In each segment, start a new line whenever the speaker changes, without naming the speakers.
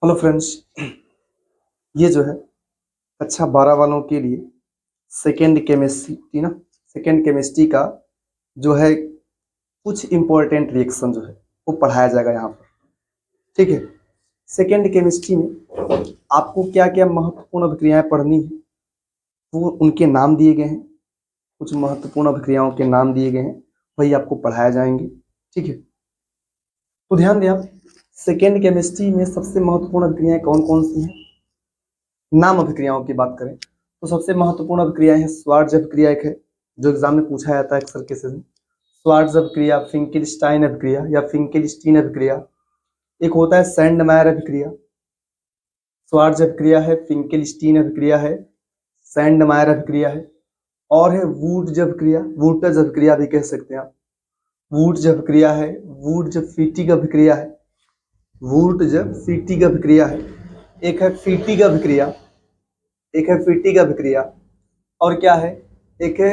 Hello friends, ये जो है कक्षा 12 वालों के लिए सेकेंड केमिस्ट्री का जो है कुछ इम्पोर्टेंट रिएक्शन जो है वो पढ़ाया जाएगा यहाँ पर। ठीक है, सेकेंड केमिस्ट्री में आपको क्या क्या महत्वपूर्ण अभिक्रियाएं पढ़नी है वो उनके नाम दिए गए हैं। कुछ महत्वपूर्ण अभिक्रियाओं के नाम दिए गए हैं, वही आपको पढ़ाए जाएंगे। ठीक है, तो ध्यान दें आप, सेकेंड केमिस्ट्री में सबसे महत्वपूर्ण अभिक्रियाएं कौन कौन सी हैं। नाम अभिक्रियाओं की बात करें तो सबसे महत्वपूर्ण अभिक्रिया है स्वार्ज अभिक्रिया। एक है जो एग्जाम में पूछा जाता है अक्सर केसेस में, स्वार्ज अभिक्रिया, फिंकेलस्टाइन अभिक्रिया या फिंकेलस्टीन अभिक्रिया। एक होता है सैंडमायर अभिक्रिया। स्वार्ज अभिक्रिया है, फिंकेलस्टीन अभिक्रिया है, सैंडमायर अभिक्रिया है, और है वुड्ज अभिक्रिया, वुड्ज अभिक्रिया भी कह सकते हैं आप। वुड्ज अभिक्रिया है, वुड्ज फीटिग अभिक्रिया है, वुड्ज फीटिग अभिक्रिया है। एक है फीटिग अभिक्रिया, एक है फीटिग अभिक्रिया, और क्या है, एक है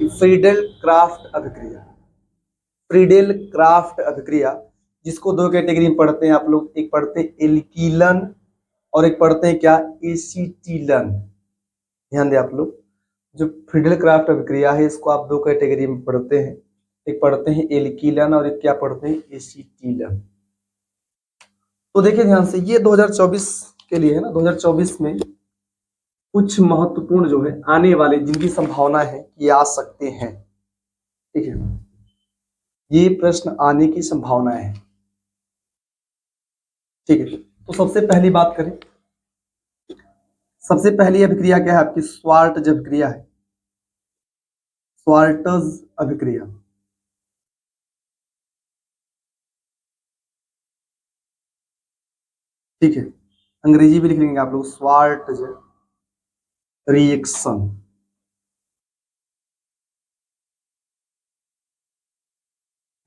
फ्रीडेल क्राफ्ट अभिक्रिया। फ्रीडेल क्राफ्ट अभिक्रिया, जिसको दो कैटेगरी में पढ़ते हैं आप लोग, एक पढ़ते हैं एल्कीलन और एक पढ़ते हैं क्या, एसीटिलन। ध्यान दें आप लोग, जो फ्रीडेल क्राफ्ट अभिक्रिया है इसको आप दो कैटेगरी में पढ़ते हैं, एक पढ़ते हैं एल्कीलन और एक क्या पढ़ते हैं, एसीटिलन। तो देखिए ध्यान से, ये 2024 के लिए है ना, 2024 में कुछ महत्वपूर्ण जो है आने वाले जिनकी संभावना है कि आ सकते हैं। ठीक है, ये प्रश्न आने की संभावना है। ठीक है, तो सबसे पहली बात करें, सबसे पहली अभिक्रिया क्या है आपकी, स्वार्ट्ज अभिक्रिया है। स्वार्ट्ज अभिक्रिया, ठीक है, अंग्रेजी भी लिख लेंगे आप लोग, स्वार्ट्ज रिएक्शन।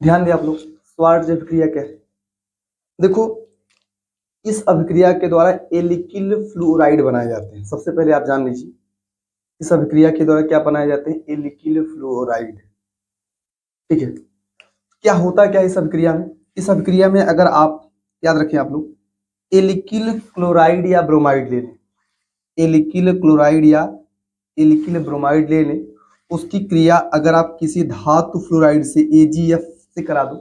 ध्यान दें आप लोग, स्वार्ट्ज अभिक्रिया क्या है। देखो, इस अभिक्रिया के द्वारा एल्किल फ्लोराइड बनाए जाते हैं। सबसे पहले आप जान लीजिए, इस अभिक्रिया के द्वारा क्या बनाए जाते हैं, एल्किल फ्लोराइड। ठीक है, क्या होता क्या इस अभिक्रिया में, इस अभिक्रिया में अगर आप याद रखें आप लोग, एल्किल क्लोराइड या ब्रोमाइड ले लें, एल्किल क्लोराइड या एल्किल ब्रोमाइड ले लें, उसकी क्रिया अगर आप किसी धातु फ्लोराइड से AgF से करा दो,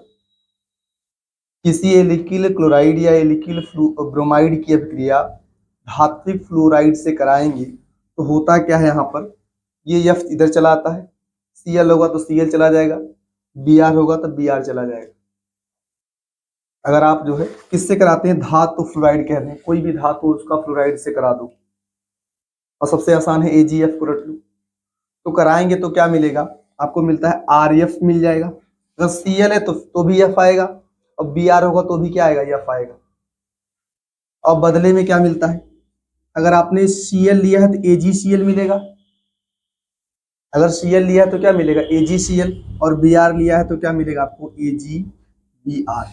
किसी एल्किल क्लोराइड या एल्किल ब्रोमाइड की अभिक्रिया धात्विक फ्लोराइड से कराएंगे तो होता क्या है, यहाँ पर ये F इधर चला आता है, Cl होगा तो Cl चला जाएगा, Br होगा तो Br चला जाएगा। अगर आप जो है किससे कराते हैं, धातु फ्लोराइड कह रहे हैं, कोई भी धातु उसका फ्लोराइड से करा दो, और सबसे आसान है AgF को रट लो, तो कराएंगे तो क्या मिलेगा आपको, मिलता है RF मिल जाएगा। अगर Cl है तो भी F आएगा, और Br होगा तो भी क्या आएगा, F आएगा। और बदले में क्या मिलता है, अगर आपने Cl लिया है तो AgCl मिलेगा, अगर Cl लिया है तो क्या मिलेगा, AgCl, और Br लिया है तो क्या मिलेगा आपको, AgBr।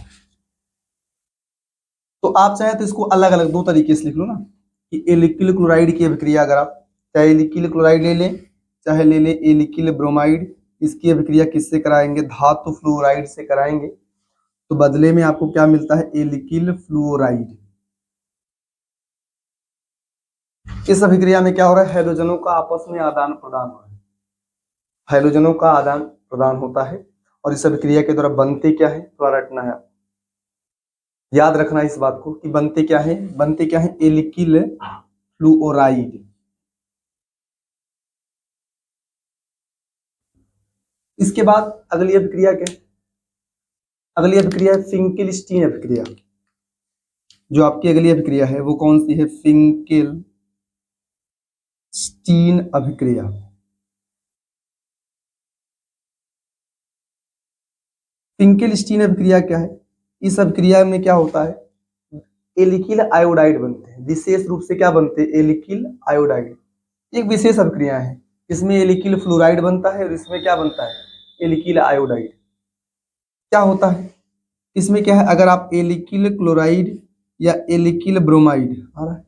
तो आप चाहे तो इसको अलग अलग दो तरीके से लिख लो ना, कि एल्किल क्लोराइड की अभिक्रिया अगर आप चाहे एल्किल क्लोराइड ले लें, चाहे ले लें एल्किल ब्रोमाइड, इसकी अभिक्रिया किससे कराएंगे, धातु फ्लोराइड से कराएंगे, तो बदले में आपको क्या मिलता है, एल्किल फ्लोराइड। इस अभिक्रिया में क्या हो रहा है, हैलोजनों का आपस में आदान प्रदान हो रहा है, हैलोजनों का आदान प्रदान होता है। और इस अभिक्रिया के द्वारा बनते क्या है, थोड़ा रटना है, याद रखना इस बात को कि बनते क्या है, बनते क्या है, एल्किल फ्लोराइड। इसके बाद अगली अभिक्रिया क्या है, अगली अभिक्रिया है फिंकेलस्टीन अभिक्रिया। जो आपकी अगली अभिक्रिया है वो कौन सी है, फिंकेलस्टीन अभिक्रिया। फिंकेलस्टीन अभिक्रिया क्या है, इस अभिक्रिया में क्या होता है, एल्किल आयोडाइड बनते हैं, विशेष रूप से क्या बनते हैं, एल्किल आयोडाइड। एक विशेष अभिक्रिया है, इसमें एल्किल फ्लोराइड बनता है और इसमें क्या बनता है, एल्किल आयोडाइड। क्या होता है इसमें, क्या है, अगर आप एल्किल क्लोराइड या एल्किल ब्रोमाइड आ रहा है,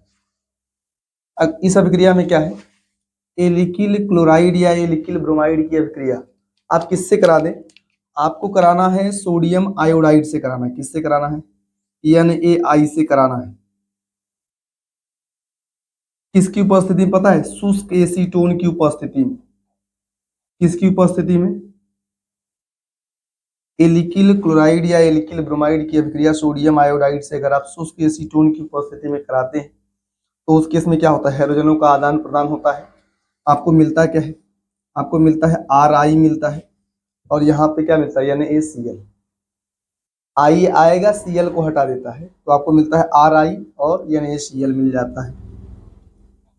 इस अभिक्रिया में क्या है, एल्किल क्लोराइड या एल्किल ब्रोमाइड की अभिक्रिया आप किससे करा दें, आपको कराना है सोडियम आयोडाइड से कराना है। किससे कराना है, NaI से कराना है। किसकी उपस्थिति में पता है? शुष्क एसीटोन की उपस्थिति में। किसकी उपस्थिति में? एल्किल क्लोराइड या एल्किल ब्रोमाइड की अभिक्रिया सोडियम आयोडाइड से अगर आप शुष्क एसीटोन की उपस्थिति में कराते हैं तो उस केस में क्या होता है? हैलोजनों का आदान प्रदान होता है। आपको मिलता क्या है? आपको मिलता है Ri मिलता है, और यहाँ पे क्या मिलता है? NaCl। I आएगा, Cl को हटा देता है, तो आपको मिलता है Ri और NaCl मिल जाता है।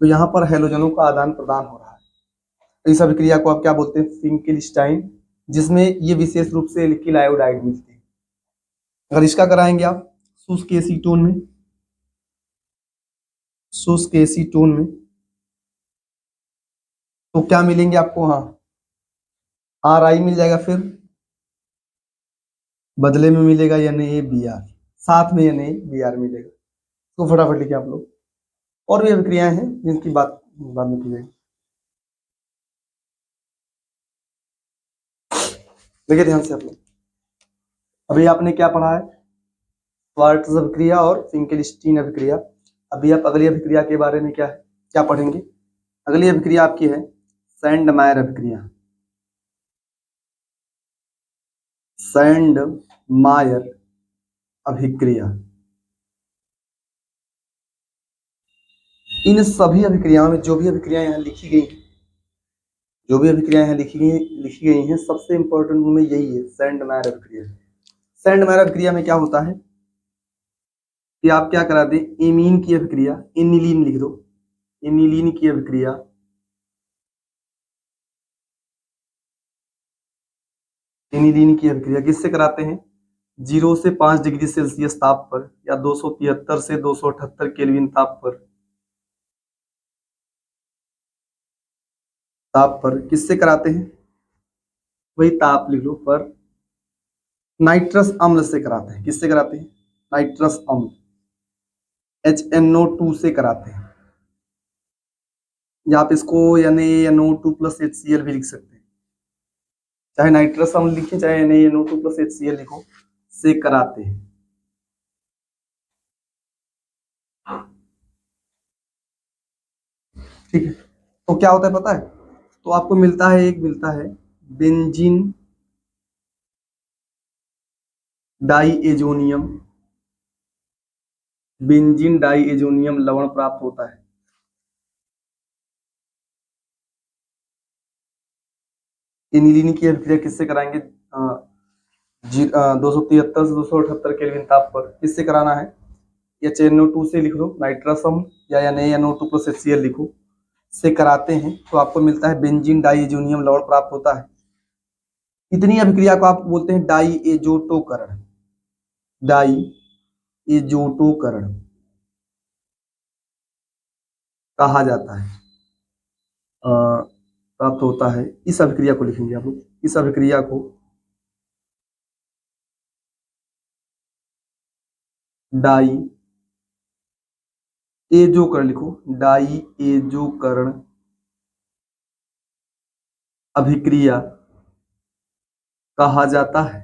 तो यहाँ पर हैलोजनों का आदान प्रदान हो रहा है। तो इस अभिक्रिया को आप क्या बोलते हैं? फिंकेलस्टाइन, जिसमें ये विशेष रूप से एल्किल आयोडाइड मिलती है। अगर इसका कराएंगे आप शुष्क एसीटोन में, शुष्क एसीटोन में, तो क्या मिलेंगे आपको? हाँ, Ri मिल जाएगा, फिर बदले में मिलेगा NaBr, साथ में NaBr मिलेगा। तो फटाफट लिखिए आप लोग। और भी अभिक्रियाएं हैं जिनकी बात बाद में की जाएगी। देखिए ध्यान से आप लोग, अभी आपने क्या पढ़ा है? श्वार्ट्ज अभिक्रिया और फिंकेलस्टीन अभिक्रिया। अभी आप अगली अभिक्रिया के बारे में क्या पढ़ेंगे? अगली अभिक्रिया आपकी है सैंडमायर अभिक्रिया। सैंडमायर अभिक्रिया। इन सभी अभिक्रियाओं में जो भी अभिक्रियाएं यहाँ लिखी गई हैं, जो भी अभिक्रियाएं यहाँ लिखी गई हैं, सबसे इंपॉर्टेंट उनमें यही है, सैंडमायर अभिक्रिया। सैंडमायर अभिक्रिया में क्या होता है कि आप क्या करा दें? एमीन की अभिक्रिया, एनिलीन लिख दो, एनिलीन की अभिक्रिया, एनिलीन की अभिक्रिया किससे कराते हैं? 0 से 5 डिग्री सेल्सियस ताप पर या 273 से 278 केल्विन ताप पर किससे कराते हैं? वही ताप लिख लो, पर नाइट्रस अम्ल से कराते हैं। किससे कराते हैं? नाइट्रस अम्ल, HNO2 से कराते हैं। या आप इसको NaNO2 प्लस HCl भी लिख सकते हैं। चाहे नाइट्रस अम्ल लिखें, चाहे NaNO2 प्लस HCl लिखो, से कराते हैं। ठीक है, तो क्या होता है पता है? तो आपको मिलता है बेंजीन डाईएजोनियम, बेंजीन डाईएजोनियम लवण प्राप्त होता है। एनिलीन की अभिक्रिया किससे कराएंगे? 273 से 278 केल्विन ताप पर। किससे कराना है? HNO2 से लिख लो, नाइट्रस अम्ल, या NaNO2 प्लस HCl लिखो, से कराते हैं, तो आपको मिलता है बेंजीन डाईएजोनियम लवण प्राप्त होता है। इतनी अभिक्रिया को आप बोलते हैं डाईएजोटोकरण। डाईएजोटोकरण कहा जाता है, प्राप्त होता है। इस अभिक्रिया को लिखेंगे आप लोग, इस अभिक्रिया को डाई एजोकरण लिखो, डाई एजोकरण अभिक्रिया कहा जाता है।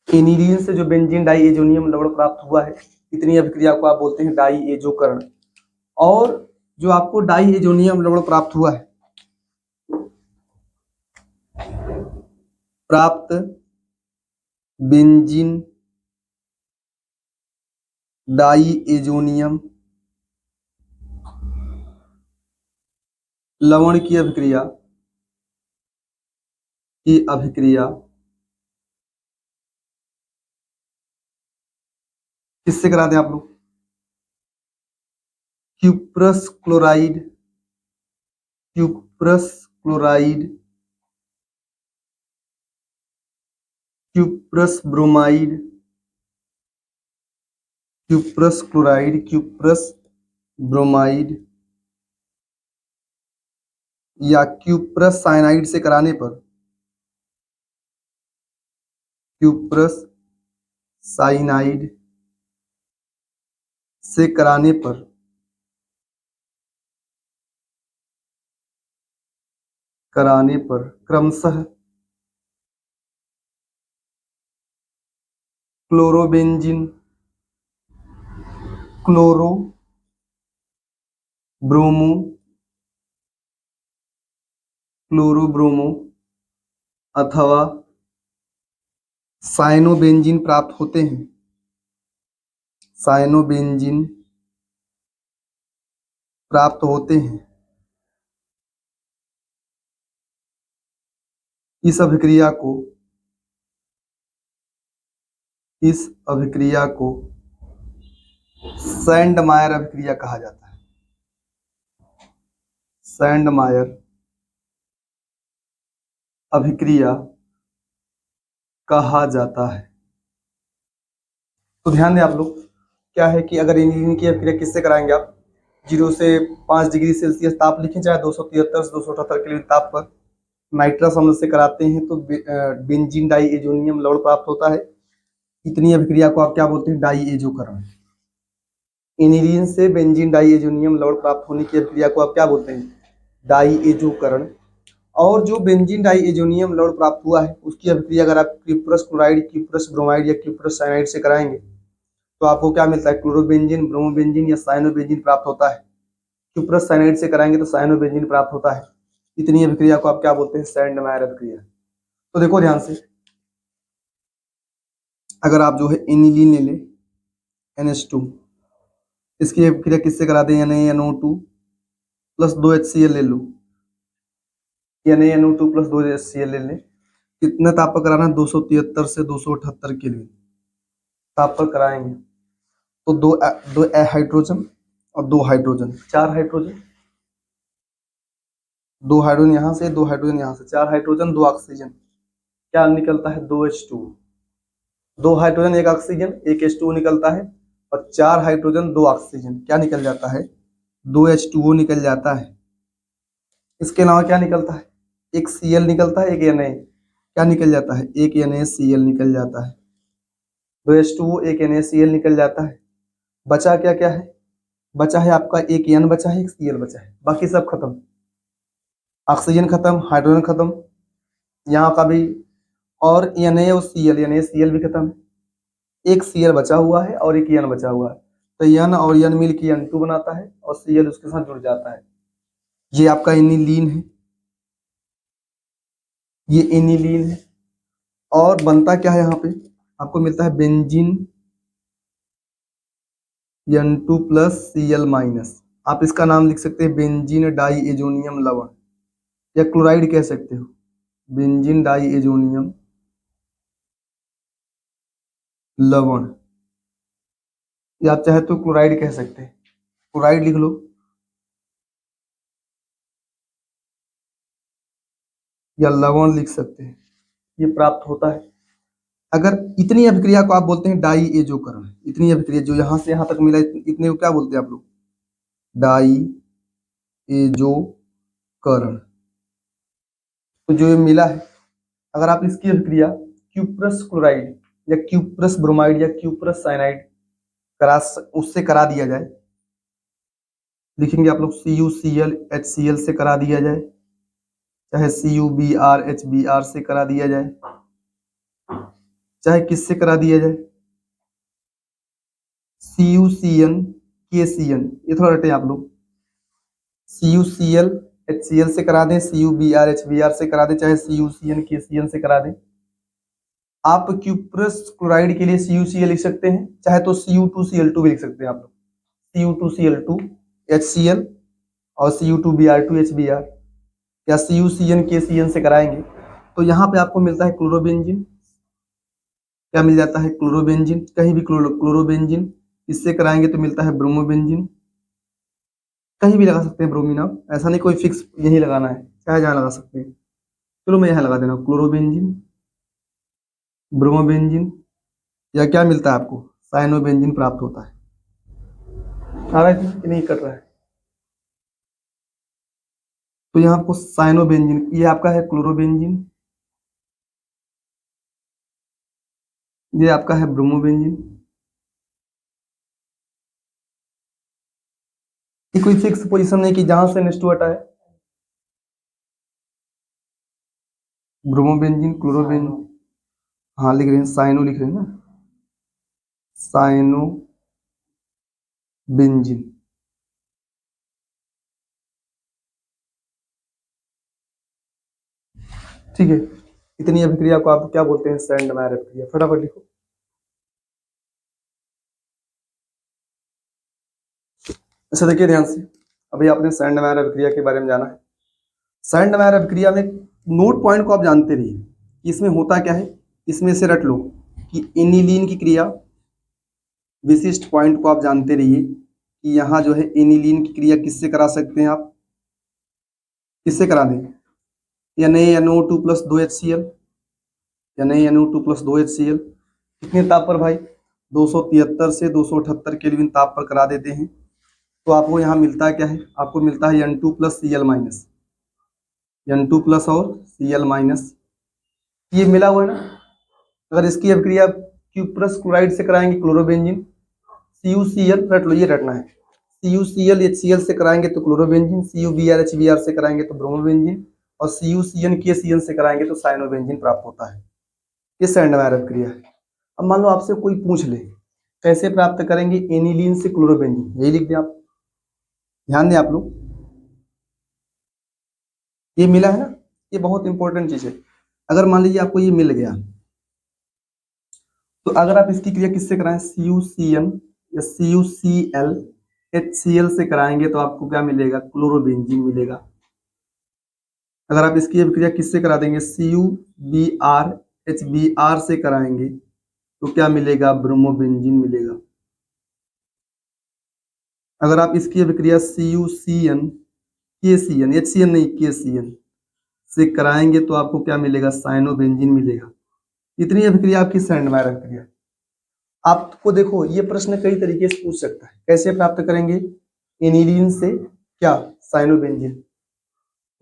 एनिलीन से जो बेंजीन डाईएजोनियम लवण प्राप्त हुआ है, इतनी अभिक्रिया को आप बोलते हैं डाईएजोकरण। और जो आपको डाईएजोनियम लवण प्राप्त हुआ है, प्राप्त बेंजीन डाईएजोनियम लवण की अभिक्रिया किससे कराते हैं आप लोग? Cuprous chloride, cuprous chloride, cuprous bromide, cuprous chloride, cuprous bromide, या क्यूप्रस साइनाइड से कराने पर, क्यूप्रस साइनाइड से कराने पर क्रमशः क्लोरोबेंजीन, क्लोरो ब्रोमो, क्लोरोब्रोमो अथवा साइनोबेंजीन प्राप्त होते हैं। साइनोबेंजीन प्राप्त होते हैं। इस अभिक्रिया को सैंडमायर अभिक्रिया कहा जाता है। सैंडमायर अभिक्रिया कहा जाता है। तो ध्यान दें आप लोग, क्या है कि अगर एनिलीन की अभिक्रिया किससे कराएंगे आप, 0 से 5 डिग्री सेल्सियस ताप लिखें, चाहे 273 से 278 केल्विन ताप पर नाइट्रस अम्ल से कराते हैं तो बेंजीन डाई एजोनियम लवण प्राप्त होता है। इतनी अभिक्रिया को आप क्या बोलते हैं, डाई एजोकरण। एनिलीन से बेंजीन डाई एजोनियम लवण प्राप्त होने की अभिक्रिया को आप क्या बोलते हैं, डाई एजोकरण। और जो बेंजीन डाई एजोनियम लवण प्राप्त हुआ है उसकी अभिक्रिया अगर आप क्यूप्रस क्लोराइड, क्यूप्रस ब्रोमाइड या क्यूप्रस साइनाइड से कराएंगे तो आपको क्या मिलता है, क्लोरोबेंजीन, ब्रोमोबेंजीन या साइनोबेंजीन प्राप्त होता है। क्यूप्रस साइनाइड से कराएंगे तो साइनोबेंजीन प्राप्त होता है। इतनी अभिक्रिया को आप क्या बोलते हैं, सैंडमायर अभिक्रिया। तो देखो ध्यान से, अगर आप जो है एनिलीन ले लें NH2, इसकी अभिक्रिया किससे करा दें, NaNO2 प्लस 2HCl ले लो, NaNO2 प्लस 2HCl ले लें। कितने ताप पर कराना है, 273 से 278 केल्विन ताप पर कराएंगे तो दो हाइड्रोजन और 2 हाइड्रोजन, 4 हाइड्रोजन, 2 हाइड्रोजन यहाँ से, 2 हाइड्रोजन यहाँ से, 4 हाइड्रोजन 2 ऑक्सीजन, क्या निकलता है, 2H2। 2 हाइड्रोजन 1 ऑक्सीजन, 1 H2O निकलता है, और 4 हाइड्रोजन 2 ऑक्सीजन, क्या निकल जाता है, 2H2O निकल जाता है। इसके अलावा क्या निकलता है, एक Cl निकलता है, एक Na, क्या निकल जाता है, एक NaCl निकल जाता है। 2H2O, एक NaCl निकल जाता है। बचा क्या क्या है, बचा है आपका एक N बचा है, एक Cl बचा है, बाकी सब खत्म। ऑक्सीजन खत्म, हाइड्रोजन खत्म, यहाँ का भी, और Na और Cl, NaCl भी खत्म है। एक Cl बचा हुआ है और एक N बचा हुआ है, तो N और N मिल के N2 बनाता है और Cl उसके साथ जुड़ जाता है। ये आपका एनिलीन है, ये एनिलीन है। और बनता क्या है, यहाँ पे आपको मिलता है benzene N2 plus Cl minus. आप इसका नाम लिख सकते हैं बेंजीन डाई एजोनियम लवण, या क्लोराइड कह सकते हो, बेंजीन डाई एजोनियम लवण, या आप चाहे तो क्लोराइड कह सकते हैं, क्लोराइड लिख लो, या लवण लिख सकते हैं, ये प्राप्त होता है। अगर इतनी अभिक्रिया को आप बोलते हैं डाई एजोकरण। इतनी अभिक्रिया जो यहाँ से यहाँ तक मिला, इतने को क्या बोलते हैं आप लोग, डाई एजोकरण। तो जो ये मिला है, अगर आप इसकी अभिक्रिया क्यूप्रस क्लोराइड या क्यूप्रस ब्रोमाइड या क्यूप्रस साइनाइड उससे करा दिया जाए, लिखेंगे आप लोग CuCl HCl से करा दिया जाए, चाहे CuBr HBr से करा दिया जाए, चाहे किससे करा दिया जाए, CuCN KCN, ये थोड़ा रटे आप लोग, CuCl HCl से करा दें, CuBr HBr से करा दें, चाहे CuCN KCN से करा दें। आप क्यूप्रस क्लोराइड के लिए CuCl लिख सकते हैं, चाहे तो Cu2Cl2 भी लिख सकते हैं आप लोग, Cu2Cl2 HCl और Cu2Br2 HBr, या CuCN KCN से कराएंगे तो यहाँ पे आपको मिलता है क्लोरोबेंजीन, क्या मिल जाता है, क्लोरोबेंजीन, कहीं भी क्लोरोबेंजीन। इससे कराएंगे तो मिलता है ब्रोमोबेंजीन, कहीं भी लगा सकते हैं ब्रोमीन, आप ऐसा नहीं कोई फिक्स यही लगाना है, चाहे जहाँ लगा सकते हैं। चलो मैं यहाँ लगा देना क्लोरोबेंजीन, ब्रोमोबेंजीन, या क्या मिलता है आपको, साइनोबेंजीन प्राप्त होता है। आ रहा है कि नहीं कट रहा है, तो यहाँ आपको साइनोबेंजीन, ये आपका है क्लोरोबेंजीन, ये आपका है ब्रोमोबेंजीन। ये कोई फिक्स पोजीशन नहीं कि जहां से नेक्स्ट हटा है, ब्रोमोबेंजीन, क्लोरोबेंजीन, हाँ लिख रहे हैं, साइनो लिख रहे हैं ना, साइनोबेंजीन। ठीक है, इतनी अभिक्रिया को आप क्या बोलते हैं? सैंडमायर अभिक्रिया। फटाफट लिखो। अच्छा देखिए ध्यान से, अभी आपने सैंडमायर अभिक्रिया के बारे में जाना है। सैंडमायर अभिक्रिया में नोट पॉइंट को आप जानते रहिए, इसमें होता क्या है। इसमें से रट लो कि एनिलीन की क्रिया, विशिष्ट पॉइंट को आप जानते रहिए कि यहाँ जो है एनिलीन की क्रिया किससे करा सकते हैं आप? किससे करा दें? NaNO2 plus 2HCl, NaNO2 plus 2HCl कितने ताप पर भाई? 273 से 278 केल्विन ताप पर करा देते हैं। तो आपको यहाँ मिलता है क्या है? आपको मिलता है N2 plus Cl minus, N2 plus और Cl माइनस, ये मिला हुआ है ना। अगर इसकी अभिक्रिया क्यूप्रस क्लोराइड से कराएंगे क्लोरोबेंजीन, CuCl रट लो, ये रटना है। CuCl HCl से कराएंगे तो क्लोरोबेंजीन, CuBr HBr से कराएंगे तो ब्रोमोबेंजीन, और CuCN KCN से कराएंगे तो साइनोबेंजीन प्राप्त होता है। ये सैंडमायर अभिक्रिया है। अब मान लो आपसे कोई पूछ ले कैसे प्राप्त करेंगे एनिलीन से क्लोरोबेंजीन, यही लिख दें आप। ध्यान दें आप लोग, ये मिला है ना, ये बहुत इंपॉर्टेंट चीज है। अगर मान लीजिए आपको ये मिल गया, तो अगर आप इसकी क्रिया किससे कराएं? CuCN या CuCl HCl से कराएंगे तो आपको क्या मिलेगा? क्लोरोबेंजीन मिलेगा। अगर आप इसकी अभिक्रिया किससे करा देंगे? CuBr HBr से कराएंगे तो क्या मिलेगा? ब्रोमोबेंजीन मिलेगा। अगर आप इसकी अभिक्रिया CuCN KCN, HCN नहीं KCN से कराएंगे तो आपको क्या मिलेगा? साइनोबेंजीन मिलेगा। इतनी अभिक्रिया आपकी सैंडमायर अभिक्रिया। आपको देखो ये प्रश्न कई तरीके से पूछ सकता है, कैसे प्राप्त करेंगे एनिलीन से क्या? साइनोबेंजीन।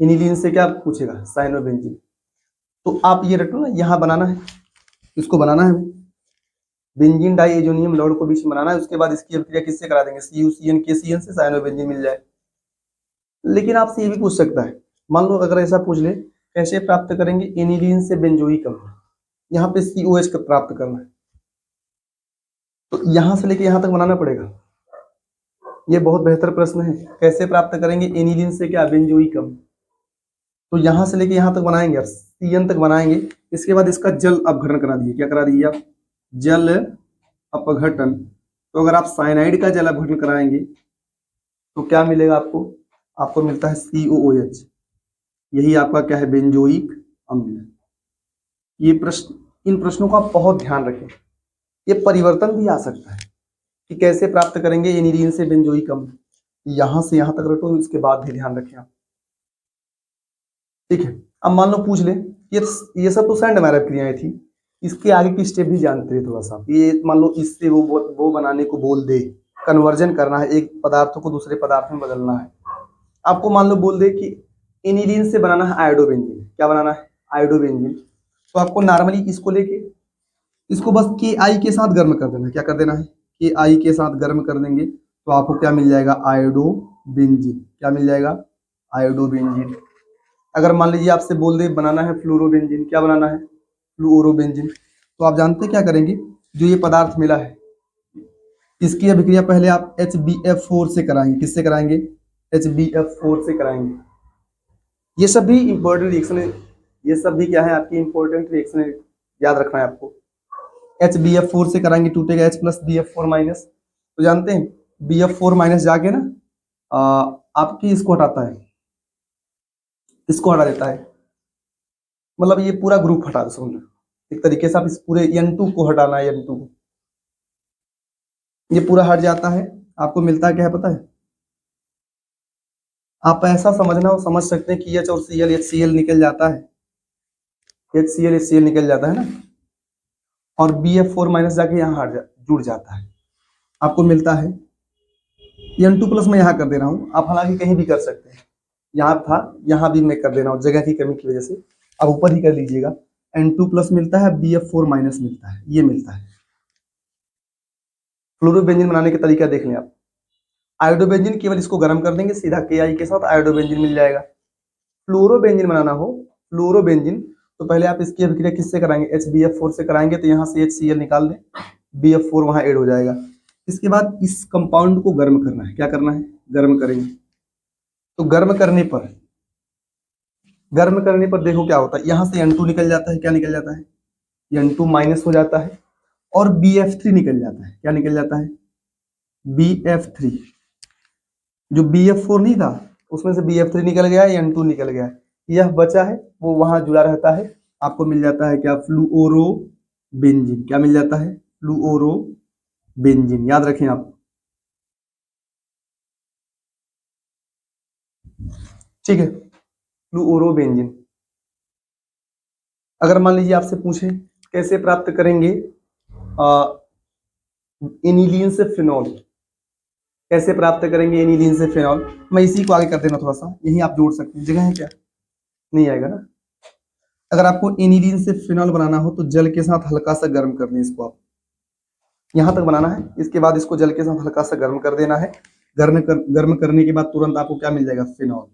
एनिलीन से क्या पूछेगा? साइनोबेंजीन। तो आप ये रटो ना, यहाँ बनाना है, इसको बनाना है, बेंजीन डाइएजोनियम लौड़ को बीच में बनाना है। उसके बाद इसकी अभिक्रिया किससे करा देंगे? CuCN KCN से साइनोबेंजीन मिल जाए। लेकिन आपसे ये भी पूछ सकता है, मान लो अगर ऐसा पूछ ले कैसे प्राप्त करेंगे एनिलीन से बेंजोइक अम्ल, यहाँ पे COH का प्राप्त करना है, तो यहाँ से लेके यहाँ तक बनाना पड़ेगा। ये बहुत बेहतर प्रश्न है, कैसे प्राप्त करेंगे एनिलीन से क्या? बेंजोइक अम्ल। तो यहाँ से लेके यहाँ तक बनाएंगे, अब CN तक बनाएंगे। इसके बाद इसका जल अपघटन करा दिए, क्या करा दिए आप? जल अपघटन। तो अगर आप साइनाइड का जल अपघटन कराएंगे तो क्या मिलेगा आपको? आपको मिलता है COOH, यही आपका क्या है? बेंजोइक अम्ल। ये प्रश्न, इन प्रश्नों का आप बहुत ध्यान रखें, ये परिवर्तन भी आ सकता है कि कैसे प्राप्त करेंगे एनिलीन से बेंजोइक अम्ल। यहां से यहां तक रटो, इसके बाद भी ध्यान रखें आप। ठीक है, अब मान लो पूछ ले, ये सब तो सैंडमायर अभिक्रियाएं थी, इसके आगे की स्टेप भी जानते हैं थोड़ा सा। ये मान लो इससे वो बनाने को बोल दे, कन्वर्जन करना है, एक पदार्थ को दूसरे पदार्थ में बदलना है। आपको मान लो बोल दे कि एनिलीन से बनाना है आयोडोबेंजीन, क्या बनाना है? आयोडोबेंजीन। तो आपको नॉर्मली इसको लेके इसको बस KI के साथ गर्म कर देना है। क्या कर देना है? KI के साथ गर्म कर देंगे तो आपको क्या मिल जाएगा? आयोडोबेंजीन। क्या मिल जाएगा? आयोडोबेंजीन। अगर मान लीजिए आपसे बोल दे बनाना है फ्लोरोबेंजीन, क्या बनाना है? फ्लोरोबेंजीन। तो आप जानते क्या करेंगे? जो ये पदार्थ मिला है इसकी अभिक्रिया पहले आप HBF4 से कराएंगे। किससे कराएंगे? HBF4 से कराएंगे। ये सब भी इंपॉर्टेंट रिएक्शन है, ये सब भी क्या है? आपकी इंपॉर्टेंट रिएक्शन है, याद रखना है आपको। HBF4 से कराएंगे, टूटेगा H प्लस BF4 माइनस। तो जानते हैं BF4 माइनस जाके ना आपकी इसको हटाता है, इसको हटा देता है, मतलब ये पूरा ग्रुप हटा दो, समझ लो एक तरीके से आप इस पूरे N2 को हटाना है, N2 को, ये पूरा हट जाता है। आपको मिलता है क्या है पता है? आप ऐसा समझना हो, समझ सकते हैं कि H और Cl HCl निकल जाता है, HCl HCl निकल जाता है ना, और BF4 माइनस जाके यहाँ जुड़ जाता है। आपको मिलता है N2 प्लस, मैं यहाँ कर दे रहा हूँ, आप हालांकि कहीं भी कर सकते हैं, यहाँ था यहाँ भी मैं कर दे रहा हूँ, जगह की कमी की वजह से आप ऊपर ही कर लीजिएगा। N2 प्लस मिलता है, BF4 माइनस मिलता है, ये मिलता है। फ्लोरोबेंजीन बनाने का तरीका देख लें आप। आयोडोबेंजीन केवल इसको गर्म कर देंगे, सीधा KI के साथ आयोडोबेंजीन मिल जाएगा। फ्लोरोबेंजीन बनाना हो, फ्लोरोबेंजीन, तो पहले आप इसकी अभिक्रिया किससे कराएंगे? HBF4 से कराएंगे, तो यहाँ से HCl निकाल दें, BF4 वहां ऐड हो जाएगा। इसके बाद इस कंपाउंड को गर्म करना है। क्या करना है? गर्म करेंगे। तो गर्म करने पर देखो क्या होता है, यहां से N2 निकल जाता है। क्या निकल जाता है? N2 माइनस हो जाता है और BF3 निकल जाता है। क्या निकल जाता है? BF3। जो BF4 नहीं था उसमें से BF3 निकल गया, N2 निकल गया, यह बचा है वो वहां जुड़ा रहता है। आपको मिल जाता है क्या? फ्लूओरोबेंजीन। क्या मिल जाता है? फ्लूओरोबेंजीन। याद रखें आप। ठीक है, फ्लूओरोबेंजीन। अगर मान लीजिए आपसे पूछे कैसे प्राप्त करेंगे एनिलीन से फिनॉल, कैसे प्राप्त करेंगे एनिलीन से फिनॉल, मैं इसी को आगे कर देना थोड़ा सा, यही आप जोड़ सकते हैं। जगह है क्या? नहीं आएगा ना। अगर आपको एनिलीन से फिनॉल बनाना हो तो जल के साथ हल्का सा गर्म कर दें इसको। आप यहां तक बनाना है, इसके बाद इसको जल के साथ हल्का सा गर्म कर देना है। गर्म करने के बाद तुरंत आपको क्या मिल जाएगा? फिनॉल।